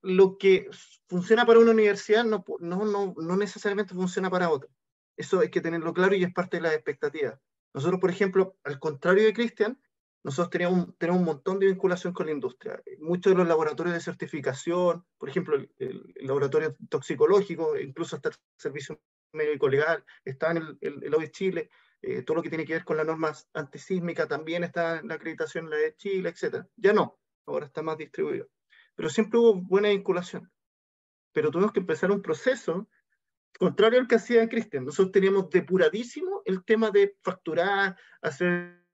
lo que funciona para una universidad no necesariamente funciona para otra. Eso hay que tenerlo claro y es parte de las expectativas. Nosotros, por ejemplo, al contrario de Cristian, nosotros tenemos un montón de vinculación con la industria. Muchos de los laboratorios de certificación, por ejemplo, el laboratorio toxicológico, incluso hasta el servicio médico legal, está en el OIS Chile. Todo lo que tiene que ver con las normas antisísmicas también está en la acreditación en la de Chile, etc. Ya no, ahora está más distribuido. Pero siempre hubo buena vinculación. Pero tuvimos que empezar un proceso contrario al que hacía Cristian. Nosotros teníamos depuradísimo el tema de facturar, hacer...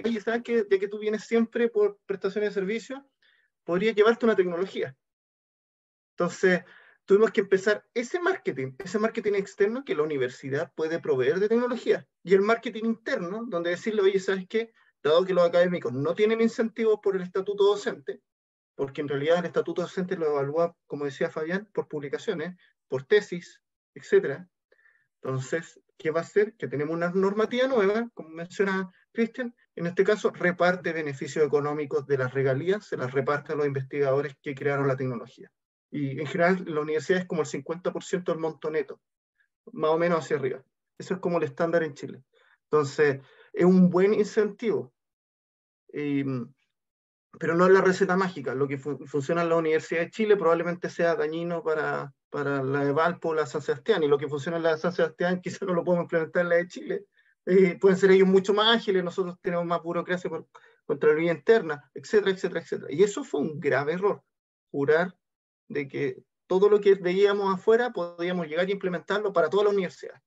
Oye, ¿sabes que ya que tú vienes siempre por prestaciones de servicio, podría llevarte una tecnología? Entonces, tuvimos que empezar ese marketing externo que la universidad puede proveer de tecnología, y el marketing interno, donde decirle, oye, ¿sabes qué? Dado que los académicos no tienen incentivos por el estatuto docente, porque en realidad el estatuto docente lo evalúa, como decía Fabián, por publicaciones, por tesis, etc. Entonces, ¿qué va a hacer? Que tenemos una normativa nueva, como menciona Cristian, en este caso reparte beneficios económicos de las regalías, se las reparte a los investigadores que crearon la tecnología. Y en general la universidad es como el 50% del monto neto, más o menos hacia arriba. Eso es como el estándar en Chile. Entonces, es un buen incentivo. Pero no es la receta mágica. Lo que funciona en la Universidad de Chile probablemente sea dañino para la de Valpo o la de San Sebastián, y lo que funciona en la de San Sebastián quizás no lo podemos implementar en la de Chile. Pueden ser ellos mucho más ágiles, nosotros tenemos más burocracia por Contraloría Interna, etcétera, etcétera, etcétera. Y eso fue un grave error, jurar de que todo lo que veíamos afuera podíamos llegar a implementarlo para toda la universidad.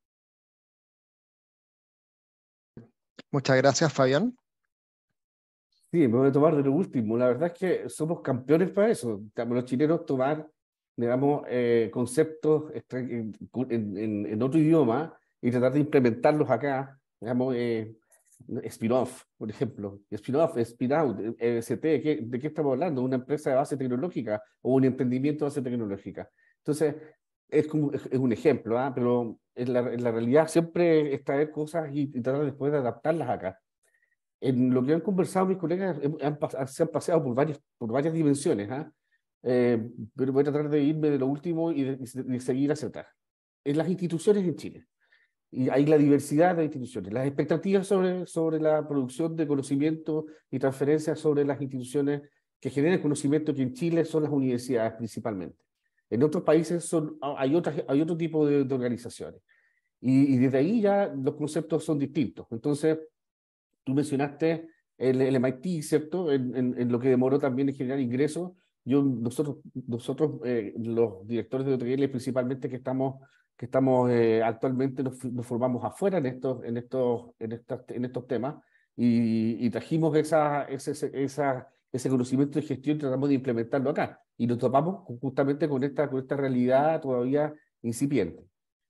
Muchas gracias, Fabián. Sí, me voy a tomar de lo último. La verdad es que somos campeones para eso. Los chilenos tomar, digamos, conceptos en otro idioma y tratar de implementarlos acá. Digamos, spin-off, por ejemplo. Spin-off, spin-out, EBCT, ¿de qué estamos hablando? ¿Una empresa de base tecnológica o un emprendimiento de base tecnológica? Entonces, es un ejemplo, ¿ah? Pero en la realidad siempre es traer cosas y tratar después de adaptarlas acá. En lo que han conversado mis colegas, se han paseado por varias dimensiones, ¿ah? Pero voy a tratar de irme de lo último y de seguir hacia atrás. En las instituciones en Chile, y hay la diversidad de instituciones, las expectativas sobre la producción de conocimiento y transferencia sobre las instituciones que generan conocimiento, que en Chile son las universidades principalmente. En otros países hay otro tipo de organizaciones. Y desde ahí ya los conceptos son distintos. Entonces, tú mencionaste el MIT, ¿cierto? En lo que demoró también en generar ingresos. Nosotros los directores de OTL, principalmente que estamos actualmente nos formamos afuera en estos temas y trajimos ese conocimiento de gestión y tratamos de implementarlo acá. Y nos topamos justamente con esta realidad todavía incipiente.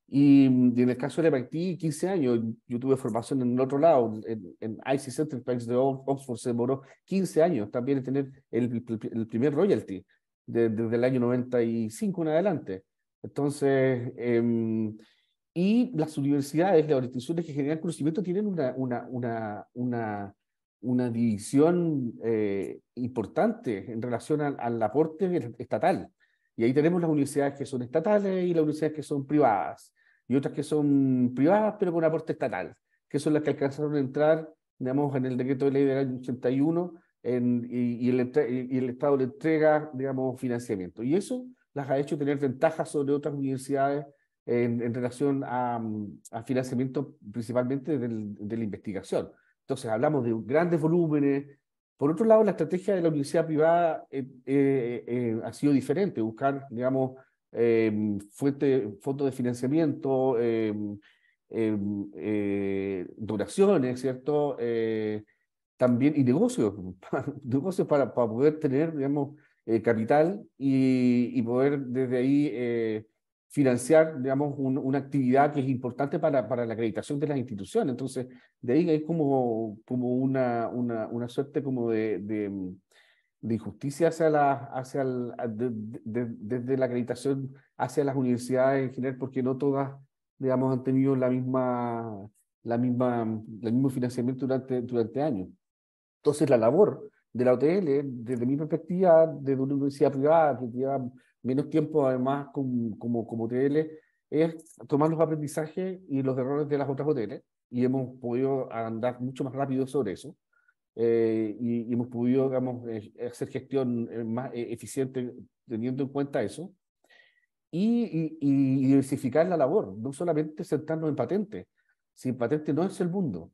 Y en el caso del MIT, 15 años, yo tuve formación en el otro lado, en IC Center, país de Oxford, se demoró 15 años también en tener el primer royalty, desde el año 95 en adelante. Entonces, y las universidades, las instituciones que generan conocimiento tienen una división importante en relación al aporte estatal. Y ahí tenemos las universidades que son estatales y las universidades que son privadas. Y otras que son privadas pero con aporte estatal, que son las que alcanzaron a entrar, digamos, en el decreto de ley del año 81 y el Estado le entrega, digamos, financiamiento. Y eso las ha hecho tener ventajas sobre otras universidades en relación a financiamiento principalmente de la investigación. Entonces hablamos de grandes volúmenes. Por otro lado, la estrategia de la universidad privada ha sido diferente, buscar, digamos, fondos de financiamiento, donaciones, ¿cierto? También, y negocios, negocios para poder tener, digamos, capital y poder desde ahí financiar, digamos, una actividad que es importante para la acreditación de las instituciones. Entonces, de ahí hay como una suerte como de injusticia desde la acreditación hacia las universidades en general, porque no todas, digamos, han tenido el mismo financiamiento durante años. Entonces, la labor de la OTL, desde mi perspectiva, desde una universidad privada que lleva menos tiempo, además, como OTL, es tomar los aprendizajes y los errores de las otras OTL, y hemos podido andar mucho más rápido sobre eso. Y hemos podido, digamos, hacer gestión más eficiente teniendo en cuenta eso y diversificar la labor, no solamente centrarnos en patentes. Si patente no es el mundo,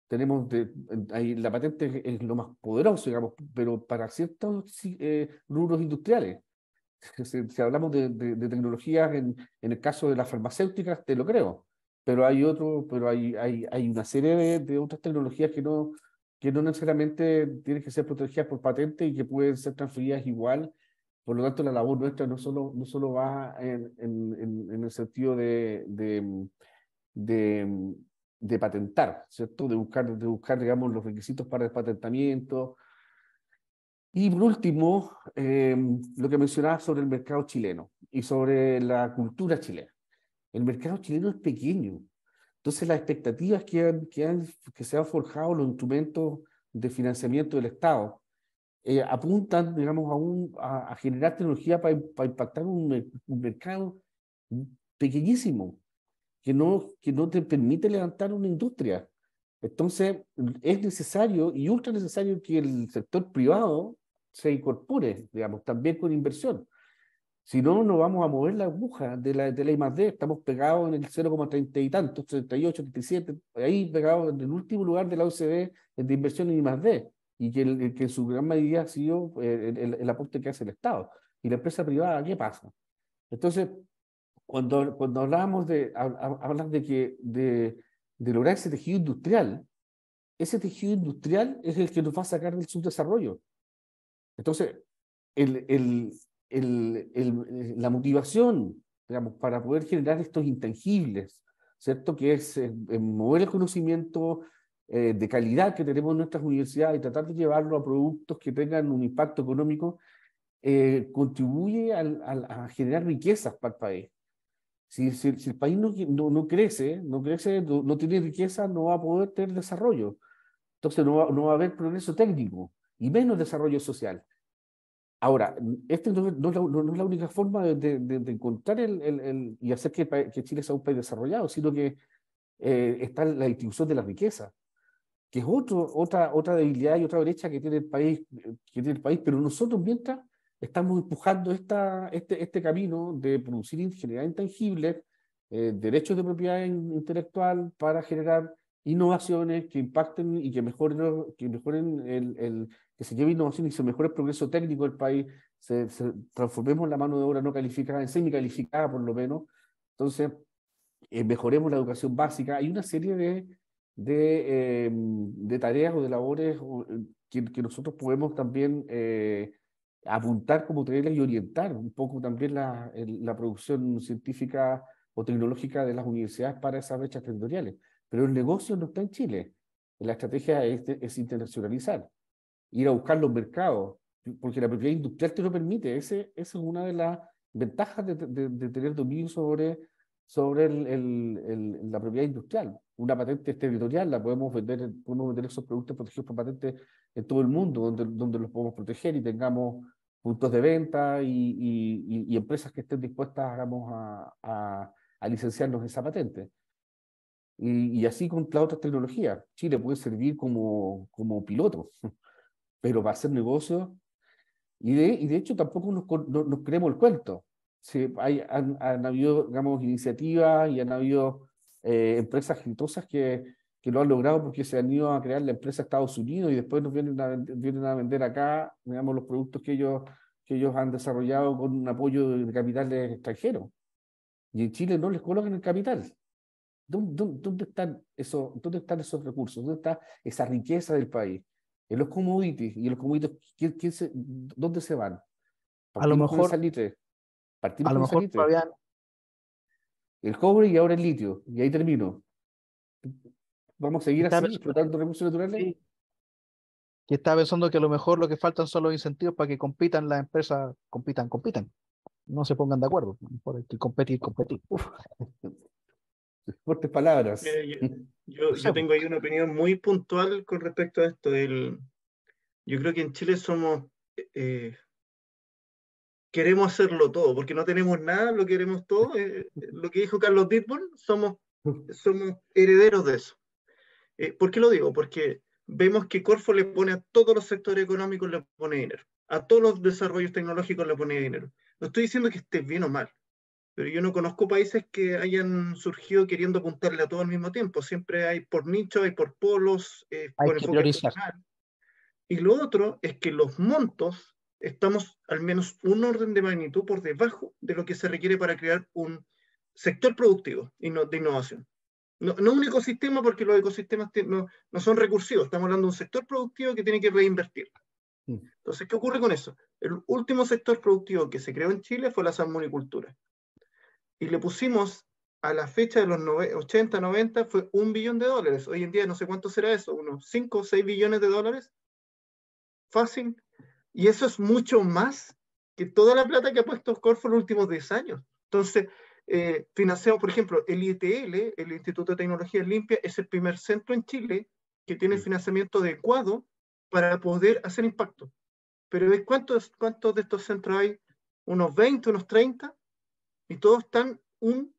tenemos ahí la patente es lo más poderoso, digamos, pero para ciertos rubros industriales. Si hablamos de tecnologías, en el caso de las farmacéuticas, te lo creo, pero hay una serie de otras tecnologías que no necesariamente tienen que ser protegidas por patente y que pueden ser transferidas igual. Por lo tanto, la labor nuestra no solo va en el sentido de patentar, ¿cierto? De buscar, digamos, los requisitos para el patentamiento. Y por último, lo que mencionaba sobre el mercado chileno y sobre la cultura chilena. El mercado chileno es pequeño. Entonces las expectativas que se han forjado los instrumentos de financiamiento del Estado apuntan, digamos, a generar tecnología para impactar un mercado pequeñísimo que no te permite levantar una industria. Entonces, es necesario y ultra necesario que el sector privado se incorpore, digamos, también con inversión. Si no, no vamos a mover la aguja de la I+D. Estamos pegados en el 0,30 y tantos, 38, 37, ahí pegados en el último lugar de la OCDE de inversión en I+D. Y que en su gran medida ha sido el aporte que hace el Estado. Y la empresa privada, ¿qué pasa? Entonces, cuando hablábamos hablas de lograr ese tejido industrial, ese tejido industrial es el que nos va a sacar del subdesarrollo. Entonces, la motivación, digamos, para poder generar estos intangibles, ¿cierto? Que es mover el conocimiento de calidad que tenemos en nuestras universidades y tratar de llevarlo a productos que tengan un impacto económico, contribuye a generar riquezas para el país. Si el país no crece, no tiene riqueza, no va a poder tener desarrollo. Entonces no va a haber progreso técnico y menos desarrollo social. Ahora, esta no es la única forma de encontrar y hacer que Chile sea un país desarrollado, sino que está la distribución de la riqueza, que es otra debilidad y otra brecha que tiene el país, pero nosotros mientras estamos empujando este camino de producir generar intangibles, derechos de propiedad intelectual para generar innovaciones que impacten y que mejoren que se lleve innovación y se mejore el progreso técnico del país, transformemos la mano de obra no calificada en semicalificada por lo menos. Entonces, mejoremos la educación básica. Hay una serie de tareas o de labores que nosotros podemos también apuntar como tareas y orientar un poco también la producción científica o tecnológica de las universidades para esas brechas territoriales. Pero el negocio no está en Chile. La estrategia es internacionalizar, ir a buscar los mercados, porque la propiedad industrial te lo permite. Esa es una de las ventajas de tener dominio sobre la propiedad industrial. Una patente territorial la podemos vender esos productos protegidos por patente en todo el mundo, donde los podemos proteger y tengamos puntos de venta y empresas que estén dispuestas, digamos, a licenciarnos esa patente. Y así con las otras tecnologías. Chile puede servir como piloto, pero para hacer negocios, y de hecho tampoco nos creemos el cuento. Sí, han habido, digamos, iniciativas y han habido empresas exitosas que lo han logrado porque se han ido a crear la empresa Estados Unidos y después nos vienen a vender acá, digamos, los productos que ellos han desarrollado con un apoyo de capitales extranjeros. Y en Chile no les colocan el capital. ¿Dónde están esos recursos? ¿Dónde está esa riqueza del país? En los commodities. ¿Y en los commodities dónde se van? A lo mejor, Partimos con el salitre. Fabián, El cobre y ahora el litio. Y ahí termino. ¿Vamos a seguir así, explotando recursos naturales? Sí, que estaba pensando que a lo mejor lo que faltan son los incentivos para que compitan las empresas, compitan. No se pongan de acuerdo. Por el que competir. Uf. Fuertes palabras. Yo tengo ahí una opinión muy puntual con respecto a esto. Yo creo que en Chile queremos hacerlo todo, porque no tenemos nada, lo queremos todo. Lo que dijo Carlos Dittborn, somos herederos de eso. ¿Por qué lo digo? Porque vemos que Corfo le pone a todos los sectores económicos, le pone dinero. A todos los desarrollos tecnológicos le pone dinero. No estoy diciendo que esté bien o mal, pero yo no conozco países que hayan surgido queriendo apuntarle a todo al mismo tiempo. Siempre hay por nicho, hay por polos, hay que priorizar. Y lo otro es que los montos estamos al menos un orden de magnitud por debajo de lo que se requiere para crear un sector productivo de innovación. No un ecosistema, porque los ecosistemas no son recursivos. Estamos hablando de un sector productivo que tiene que reinvertir. Entonces, ¿qué ocurre con eso? El último sector productivo que se creó en Chile fue la salmonicultura. Y le pusimos a la fecha de los 80, 90, fue $1 billón. Hoy en día no sé cuánto será eso, unos 5 o 6 billones de dólares. Fácil. Y eso es mucho más que toda la plata que ha puesto Corfo en los últimos 10 años. Entonces, financiamos, por ejemplo, el ITL, el Instituto de Tecnología Limpia, es el primer centro en Chile que tiene el financiamiento adecuado para poder hacer impacto. Pero ¿cuántos de estos centros hay? Unos 20, unos 30, y todos están un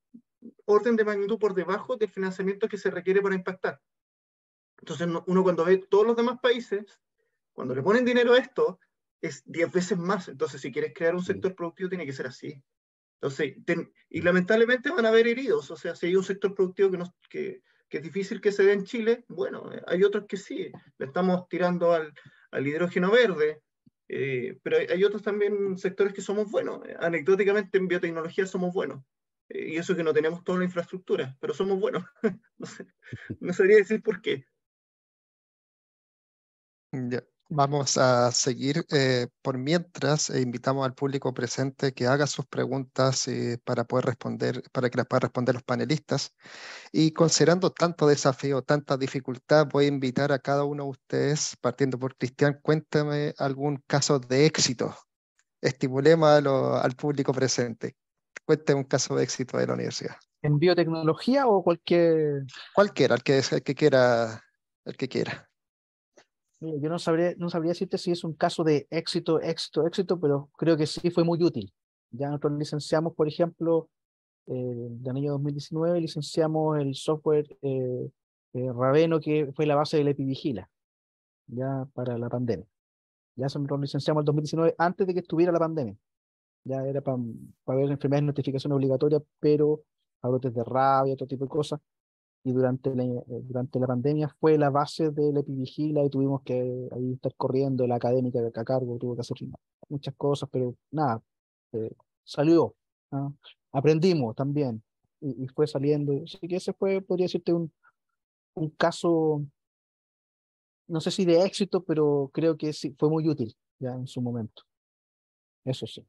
orden de magnitud por debajo del financiamiento que se requiere para impactar. Entonces, uno cuando ve todos los demás países, cuando le ponen dinero a esto, es 10 veces más. Entonces, si quieres crear un sector productivo, tiene que ser así. Entonces, y lamentablemente van a haber heridos. O sea, si hay un sector productivo que es difícil que se dé en Chile, bueno, hay otros que sí. Le estamos tirando al hidrógeno verde. Pero hay otros también sectores que somos buenos. Anecdóticamente, en biotecnología somos buenos. Y eso que no tenemos toda la infraestructura, pero somos buenos. No sabría decir por qué. Ya. Vamos a seguir. Por mientras, invitamos al público presente que haga sus preguntas para poder responder, para que las puedan responder los panelistas. Y considerando tanto desafío, tanta dificultad, voy a invitar a cada uno de ustedes, partiendo por Cristian, cuéntame algún caso de éxito. Estimulemos al público presente. Cuénteme un caso de éxito de la universidad. ¿En biotecnología o cualquier...? Cualquiera, el que quiera, el que quiera. Mira, yo no sabría decirte si es un caso de éxito, pero creo que sí fue muy útil. Ya nosotros licenciamos, por ejemplo, del año 2019, licenciamos el software Raveno, que fue la base del EpiVigila, ya para la pandemia. Ya eso nosotros licenciamos el 2019 antes de que estuviera la pandemia. Ya era para ver enfermedades de notificación obligatoria, pero a brotes de rabia, otro tipo de cosas. Y durante la pandemia fue la base del EpiVigila y tuvimos que ahí estar corriendo, la académica a cargo tuvo que hacer muchas cosas, pero nada, salió. ¿Ah? Aprendimos también y fue saliendo. Así que ese fue, podría decirte, un caso, no sé si de éxito, pero creo que sí, fue muy útil ya en su momento. Eso sí.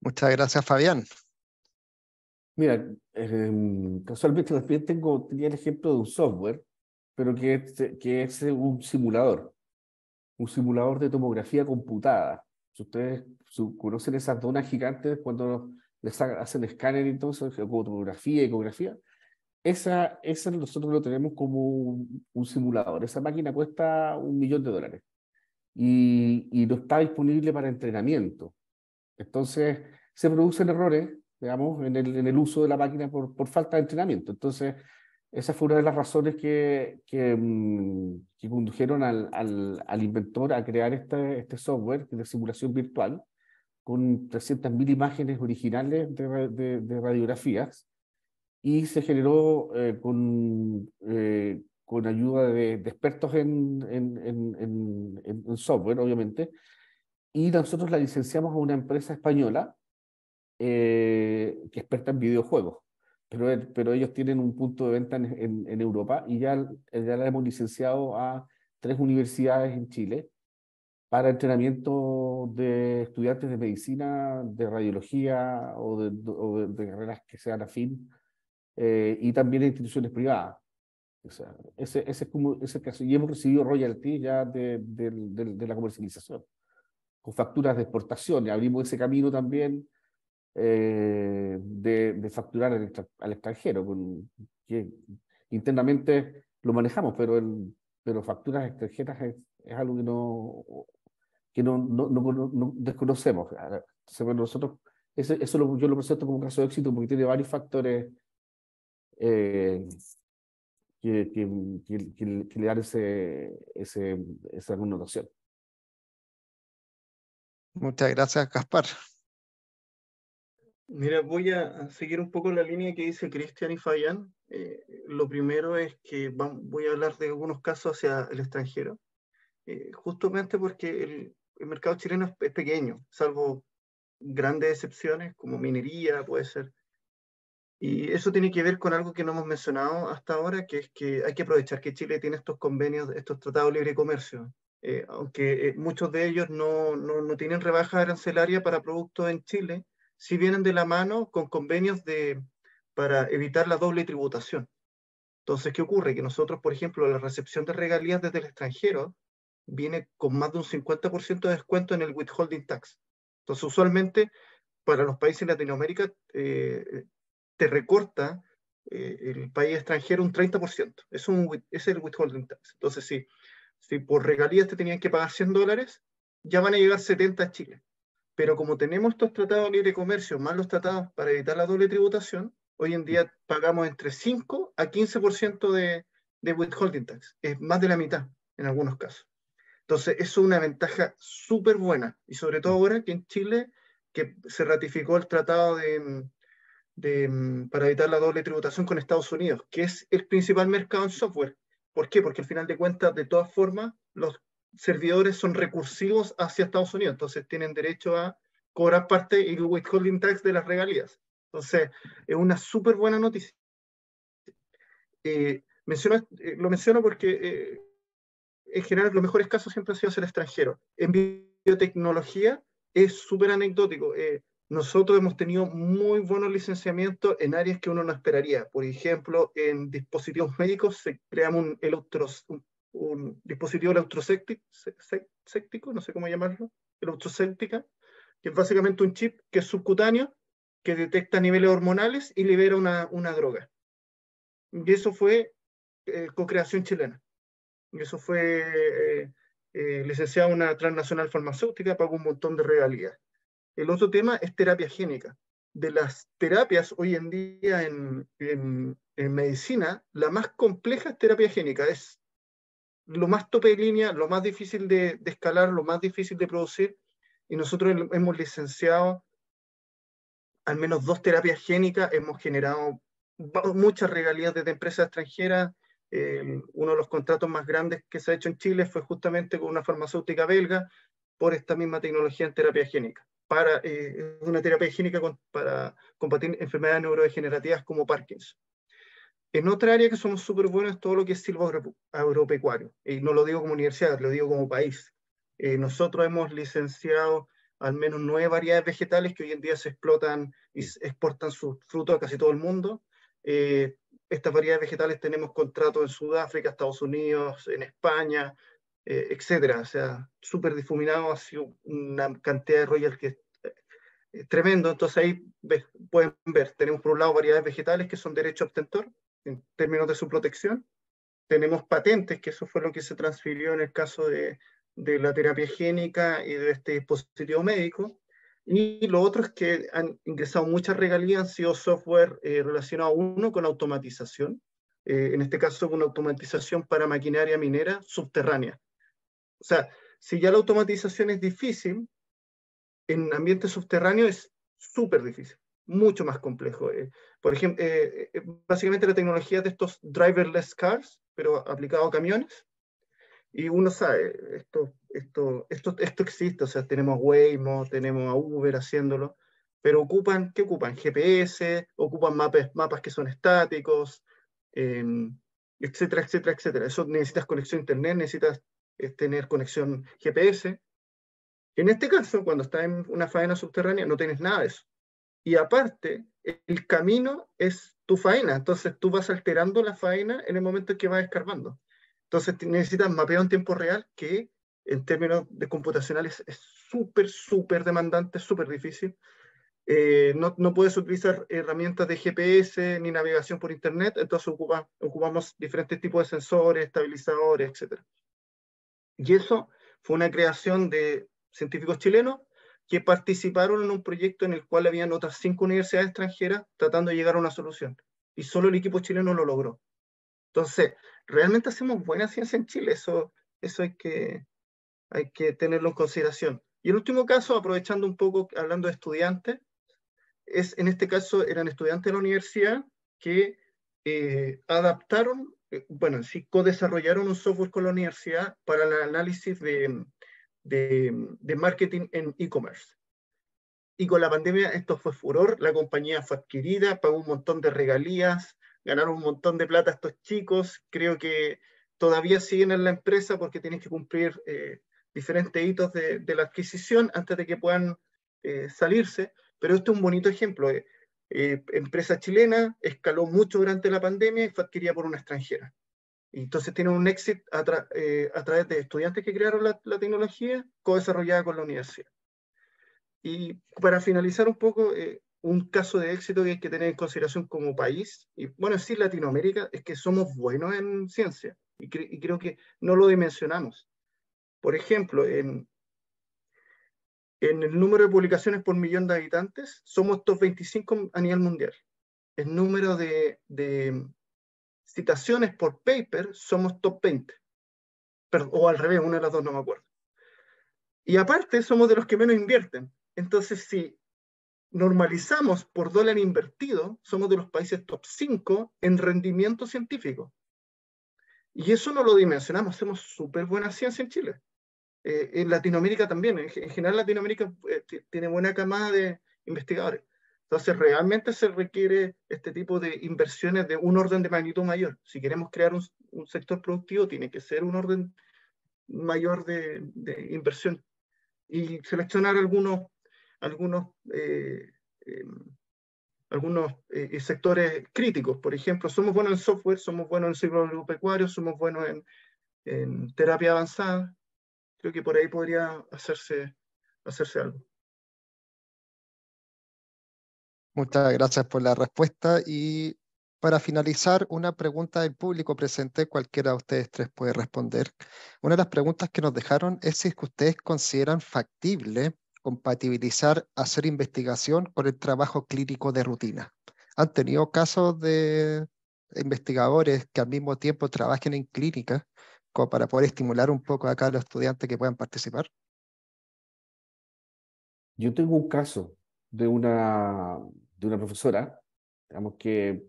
Muchas gracias, Fabián. Mira, casualmente también tenía el ejemplo de un software, pero que es un simulador de tomografía computada. Si ustedes conocen esas donas gigantes cuando les hacen escáner y todo eso, como tomografía, ecografía, esa nosotros lo tenemos como un simulador. Esa máquina cuesta $1.000.000 y no está disponible para entrenamiento. Entonces, se producen errores, digamos, en el uso de la máquina por falta de entrenamiento. Entonces, esa fue una de las razones que condujeron al inventor a crear este software de simulación virtual con 300.000 imágenes originales de radiografías, y se generó con ayuda de expertos en software, obviamente, y nosotros la licenciamos a una empresa española que es experta en videojuegos, pero ellos tienen un punto de venta en Europa, y ya la hemos licenciado a 3 universidades en Chile para entrenamiento de estudiantes de medicina, de radiología o de carreras que sean afín, y también en instituciones privadas. O sea, ese es como ese caso. Y hemos recibido royalties ya de la comercialización, con facturas de exportación. Y abrimos ese camino también de facturar al extranjero, que internamente lo manejamos, pero facturas extranjeras es algo que no desconocemos. Entonces, bueno, nosotros, yo lo presento como un caso de éxito porque tiene varios factores eh, que le dan esa connotación. Muchas gracias, Gaspar. Mira, voy a seguir un poco la línea que dice Cristian y Fabián. Lo primero es que voy a hablar de algunos casos hacia el extranjero, justamente porque el mercado chileno es pequeño, salvo grandes excepciones como minería, puede ser. Y eso tiene que ver con algo que no hemos mencionado hasta ahora, que es que hay que aprovechar que Chile tiene estos convenios, estos tratados de libre comercio. Aunque muchos de ellos no tienen rebaja arancelaria para productos en Chile, sí vienen de la mano con convenios para evitar la doble tributación. Entonces, ¿qué ocurre? Que nosotros, por ejemplo, la recepción de regalías desde el extranjero viene con más de un 50% de descuento en el withholding tax. Entonces, usualmente, para los países de Latinoamérica te recorta el país extranjero un 30%. Ese es el withholding tax. Entonces, si por regalías te tenían que pagar $100, ya van a llegar 70 a Chile. Pero como tenemos estos tratados de libre comercio, más los tratados para evitar la doble tributación, hoy en día pagamos entre 5 a 15% de withholding tax. Es más de la mitad en algunos casos. Entonces, eso es una ventaja súper buena. Y sobre todo ahora que en Chile, que se ratificó el tratado para evitar la doble tributación con Estados Unidos, que es el principal mercado en software. ¿Por qué? Porque al final de cuentas, de todas formas, los servidores son recursivos hacia Estados Unidos, entonces tienen derecho a cobrar parte y el withholding tax de las regalías. Entonces, es una súper buena noticia. Lo menciono porque en general los mejores casos siempre han sido hacia el extranjero. En biotecnología es súper anecdótico. Nosotros hemos tenido muy buenos licenciamientos en áreas que uno no esperaría. Por ejemplo, en dispositivos médicos creamos un dispositivo electroséptico, no sé cómo llamarlo, electroséptica, que es básicamente un chip que es subcutáneo, que detecta niveles hormonales y libera una droga. Y eso fue co-creación chilena. Y eso fue licenciado en una transnacional farmacéutica, pagó un montón de regalías. El otro tema es terapia génica. De las terapias hoy en día en medicina, la más compleja es terapia génica. Es lo más tope de línea, lo más difícil de escalar, lo más difícil de producir. Y nosotros hemos licenciado al menos 2 terapias génicas, hemos generado muchas regalías desde empresas extranjeras. Uno de los contratos más grandes que se ha hecho en Chile fue justamente con una farmacéutica belga por esta misma tecnología en terapia génica. Una terapia génica para combatir enfermedades neurodegenerativas como Parkinson. En otra área que somos súper buenos es todo lo que es silvoagropecuario. Y no lo digo como universidad, lo digo como país. Nosotros hemos licenciado al menos 9 variedades vegetales que hoy en día se explotan y exportan sus frutos a casi todo el mundo. Estas variedades vegetales tenemos contratos en Sudáfrica, Estados Unidos, en España, etcétera. O sea, súper difuminado, ha sido una cantidad de royalties que es tremendo. Entonces ahí pueden ver, tenemos por un lado variedades vegetales que son derecho obtentor en términos de su protección. Tenemos patentes, que eso fue lo que se transfirió en el caso de la terapia génica y de este dispositivo médico. Y lo otro es que han ingresado muchas regalías, han sido software relacionado uno con automatización, en este caso con automatización para maquinaria minera subterránea. O sea, si ya la automatización es difícil, en ambiente subterráneo es súper difícil, mucho más complejo. Por ejemplo, básicamente la tecnología de estos driverless cars, pero aplicado a camiones, y uno sabe, esto existe, o sea, tenemos Waymo, tenemos a Uber haciéndolo, pero ¿qué ocupan? GPS, ocupan mapas que son estáticos, etcétera, etcétera, etcétera. Eso necesitas conexión a internet, necesitas tener conexión GPS. En este caso, cuando estás en una faena subterránea, no tienes nada de eso. Y aparte, el camino es tu faena, entonces tú vas alterando la faena en el momento en que vas escarbando. Entonces necesitas mapeo en tiempo real, que en términos de computacionales es súper, súper demandante, súper difícil. No puedes utilizar herramientas de GPS ni navegación por internet, entonces ocupamos diferentes tipos de sensores, estabilizadores, etc. Y eso fue una creación de científicos chilenos que participaron en un proyecto en el cual habían otras 5 universidades extranjeras tratando de llegar a una solución. Y solo el equipo chileno lo logró. Entonces, realmente hacemos buena ciencia en Chile, eso hay que tenerlo en consideración. Y el último caso, aprovechando un poco, hablando de estudiantes, en este caso eran estudiantes de la universidad que adaptaron, sí, co-desarrollaron un software con la universidad para el análisis de marketing en e-commerce. Y con la pandemia esto fue furor, la compañía fue adquirida, pagó un montón de regalías, ganaron un montón de plata estos chicos, creo que todavía siguen en la empresa porque tienen que cumplir diferentes hitos de la adquisición antes de que puedan salirse, pero esto es un bonito ejemplo. Empresa chilena, escaló mucho durante la pandemia y fue adquirida por una extranjera. Y entonces tienen un éxito a través de estudiantes que crearon la tecnología co-desarrollada con la universidad. Y para finalizar un poco, un caso de éxito que hay que tener en consideración como país, y bueno, sí, Latinoamérica, es que somos buenos en ciencia, y creo que no lo dimensionamos. Por ejemplo, en el número de publicaciones por millón de habitantes, somos top 25 a nivel mundial. El número de citaciones por paper, somos top 20. O al revés, una de las dos, no me acuerdo. Y aparte, somos de los que menos invierten. Entonces, si normalizamos por dólar invertido, somos de los países top 5 en rendimiento científico. Y eso no lo dimensionamos, hacemos súper buena ciencia en Chile. En Latinoamérica también, en general Latinoamérica tiene buena camada de investigadores. Entonces, realmente se requiere este tipo de inversiones de un orden de magnitud mayor. Si queremos crear un sector productivo, tiene que ser un orden mayor de inversión. Y seleccionar algunos sectores críticos. Por ejemplo, somos buenos en software, somos buenos en ciclo agropecuario, somos buenos en terapia avanzada. Creo que por ahí podría hacerse algo. Muchas gracias por la respuesta. Y para finalizar, una pregunta del público presente, cualquiera de ustedes tres puede responder. Una de las preguntas que nos dejaron es si es que ustedes consideran factible compatibilizar hacer investigación con el trabajo clínico de rutina. ¿Han tenido casos de investigadores que al mismo tiempo trabajen en clínica como para poder estimular un poco acá a los estudiantes que puedan participar? Yo tengo un caso de una profesora, digamos que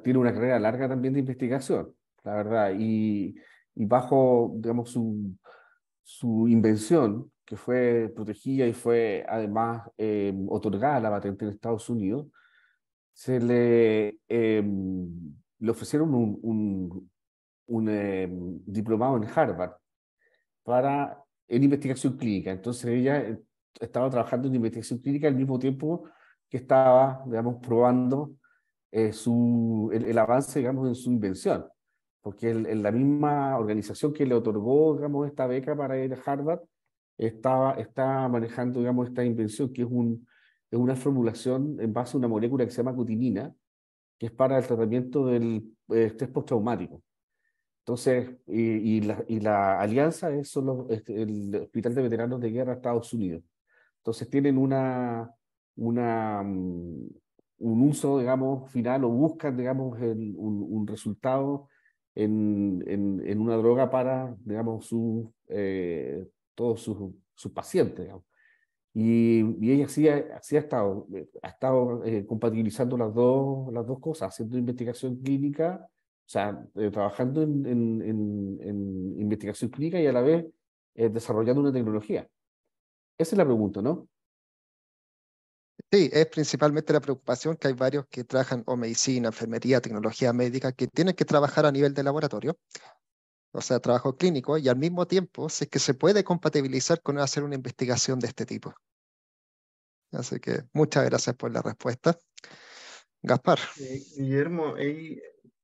tiene una carrera larga también de investigación, la verdad, y bajo, digamos, su invención, que fue protegida y fue además otorgada la patente en Estados Unidos, se le ofrecieron un diplomado en Harvard en investigación clínica. Entonces ella estaba trabajando en investigación clínica al mismo tiempo que estaba, digamos, probando el avance, digamos, en su invención. Porque la misma organización que le otorgó, digamos, esta beca para ir a Harvard, está manejando, digamos, esta invención, que es una formulación en base a una molécula que se llama cutinina, que es para el tratamiento del estrés postraumático. Entonces, la alianza es el Hospital de Veteranos de Guerra de Estados Unidos. Entonces tienen un uso, digamos, final, o buscan, digamos, un resultado en una droga para, digamos, todos sus pacientes, digamos. Y ella sí ha estado compatibilizando las dos cosas, haciendo investigación clínica, o sea, trabajando en investigación clínica y a la vez desarrollando una tecnología. Esa es la pregunta, ¿no? Sí, es principalmente la preocupación que hay varios que trabajan o medicina, enfermería, tecnología médica, que tienen que trabajar a nivel de laboratorio, o sea, trabajo clínico, y al mismo tiempo, si es que se puede compatibilizar con hacer una investigación de este tipo. Así que muchas gracias por la respuesta. Gaspar. Guillermo,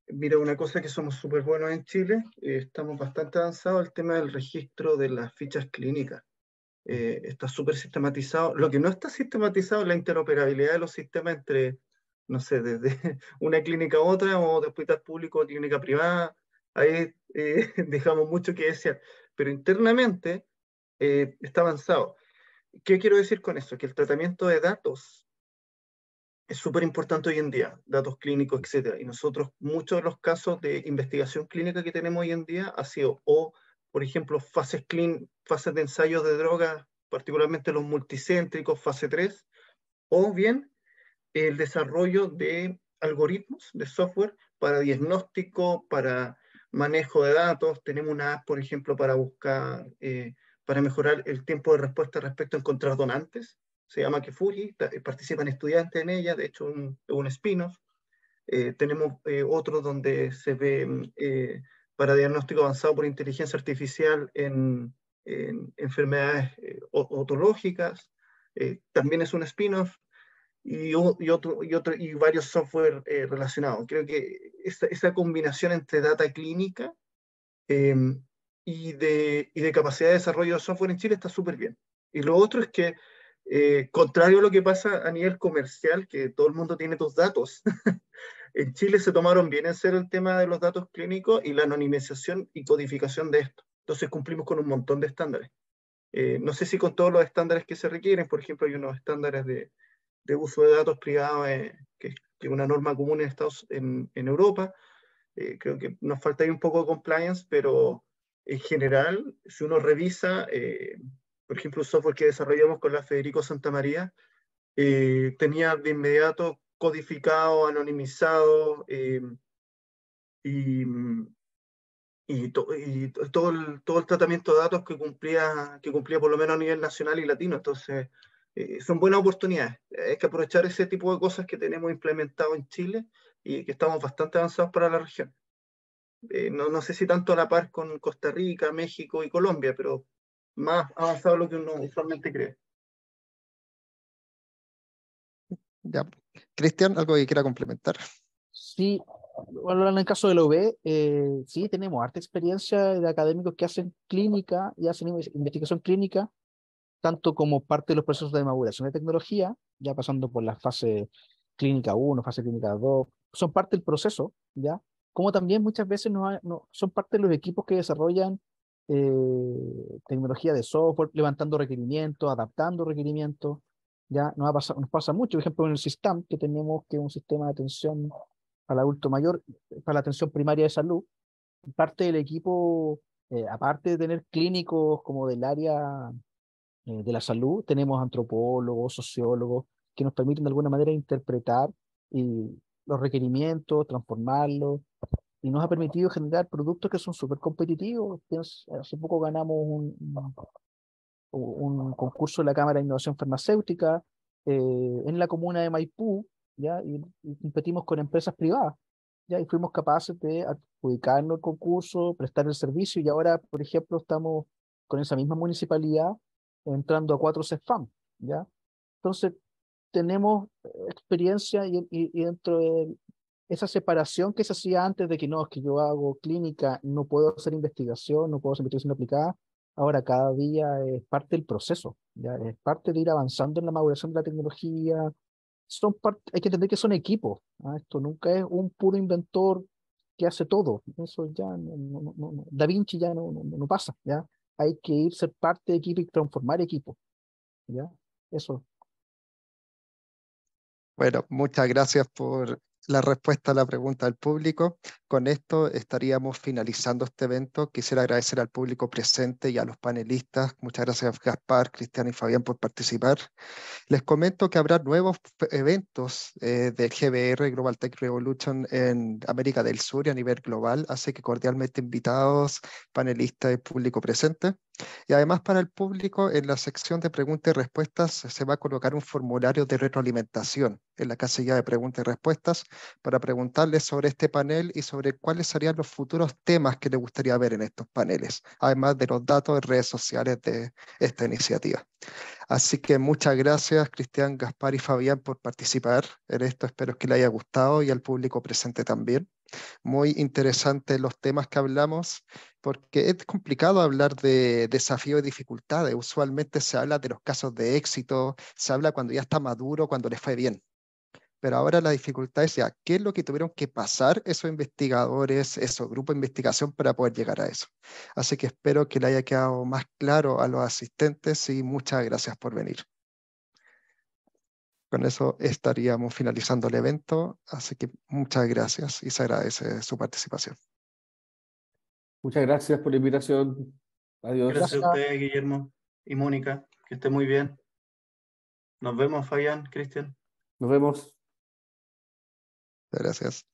mira, una cosa que somos súper buenos en Chile, estamos bastante avanzados, el tema del registro de las fichas clínicas. Está súper sistematizado. Lo que no está sistematizado es la interoperabilidad de los sistemas entre, no sé, desde una clínica a otra, o de hospital público a clínica privada. Ahí dejamos mucho que desear. Pero internamente está avanzado. ¿Qué quiero decir con eso? Que el tratamiento de datos es súper importante hoy en día, datos clínicos, etc. Y nosotros, muchos de los casos de investigación clínica que tenemos hoy en día ha sido, por ejemplo, fases de ensayos de drogas, particularmente los multicéntricos, fase 3, o bien el desarrollo de algoritmos de software para diagnóstico, para manejo de datos. Tenemos una app, por ejemplo, para buscar, para mejorar el tiempo de respuesta respecto a encontrar donantes. Se llama Kefuji, participan estudiantes en ella, de hecho un spin-off. Tenemos otro donde se ve para diagnóstico avanzado por inteligencia artificial en enfermedades otológicas. También es un spin-off. Y varios software relacionados. Creo que esa combinación entre data clínica y de capacidad de desarrollo de software en Chile está súper bien. Y lo otro es que Contrario a lo que pasa a nivel comercial, que todo el mundo tiene tus datos, en Chile se tomaron bien en serio el tema de los datos clínicos y la anonimización y codificación de esto. Entonces cumplimos con un montón de estándares. No sé si con todos los estándares que se requieren, por ejemplo, hay unos estándares de uso de datos privados, que es una norma común en Europa. Creo que nos falta ahí un poco de compliance, pero en general, si uno revisa, por ejemplo, un software que desarrollamos con la Federico Santamaría, tenía de inmediato codificado, anonimizado, y, todo el tratamiento de datos que cumplía por lo menos a nivel nacional y latino. Entonces, son buenas oportunidades. Hay que aprovechar ese tipo de cosas que tenemos implementado en Chile y que estamos bastante avanzados para la región. No sé si tanto a la par con Costa Rica, México y Colombia, pero más avanzado de lo que uno usualmente cree. Ya. Cristian, ¿algo que quiera complementar? Sí, bueno, en el caso de la UB, sí tenemos harta experiencia de académicos que hacen clínica y hacen investigación clínica, tanto como parte de los procesos de maduración de tecnología, ya pasando por la fase clínica 1, fase clínica 2, son parte del proceso, ¿ya? Como también muchas veces son parte de los equipos que desarrollan tecnología de software, levantando requerimientos, adaptando requerimientos, ya nos pasa mucho, por ejemplo, en el SISTAM, que tenemos que es un sistema de atención al adulto mayor, para la atención primaria de salud, parte del equipo, aparte de tener clínicos como del área de la salud, tenemos antropólogos, sociólogos, que nos permiten de alguna manera interpretar los requerimientos, transformarlos, y nos ha permitido generar productos que son súper competitivos. Hace poco ganamos un concurso de la Cámara de Innovación Farmacéutica en la comuna de Maipú, ¿ya? Y competimos con empresas privadas, ¿ya? Y fuimos capaces de adjudicarnos el concurso, prestar el servicio, y ahora, por ejemplo, estamos con esa misma municipalidad entrando a 4 CEFAM, ¿ya? Entonces, tenemos experiencia y dentro de esa separación que se hacía antes de que no, es que yo hago clínica, no puedo hacer investigación, no puedo hacer investigación aplicada, ahora cada día es parte del proceso, ¿ya? Es parte de ir avanzando en la maduración de la tecnología. Hay que entender que son equipos, ¿ah? Esto nunca es un puro inventor que hace todo. Eso ya Da Vinci ya no pasa, ¿ya? Hay que ir, ser parte de equipo y transformar equipo, ¿ya? Eso. Bueno, muchas gracias por la respuesta a la pregunta del público. Con esto estaríamos finalizando este evento. Quisiera agradecer al público presente y a los panelistas. Muchas gracias, Gaspar, Cristian y Fabián, por participar. Les comento que habrá nuevos eventos de GBR, Global Tech Revolution, en América del Sur y a nivel global, así que cordialmente invitados, panelistas y público presente. Y además para el público, en la sección de preguntas y respuestas se va a colocar un formulario de retroalimentación en la casilla de preguntas y respuestas para preguntarles sobre este panel y sobre cuáles serían los futuros temas que les gustaría ver en estos paneles, además de los datos de redes sociales de esta iniciativa. Así que muchas gracias, Cristian, Gaspar y Fabián, por participar en esto. Espero que les haya gustado y al público presente también. Muy interesantes los temas que hablamos, porque es complicado hablar de desafíos y dificultades. Usualmente se habla de los casos de éxito, se habla cuando ya está maduro, cuando les fue bien. Pero ahora la dificultad es ya, ¿qué es lo que tuvieron que pasar esos investigadores, esos grupos de investigación para poder llegar a eso? Así que espero que le haya quedado más claro a los asistentes y muchas gracias por venir. Con eso estaríamos finalizando el evento, así que muchas gracias y se agradece su participación. Muchas gracias por la invitación. Adiós. Gracias a ustedes, Guillermo y Mónica. Que esté muy bien. Nos vemos, Fabián, Cristian. Nos vemos. Gracias.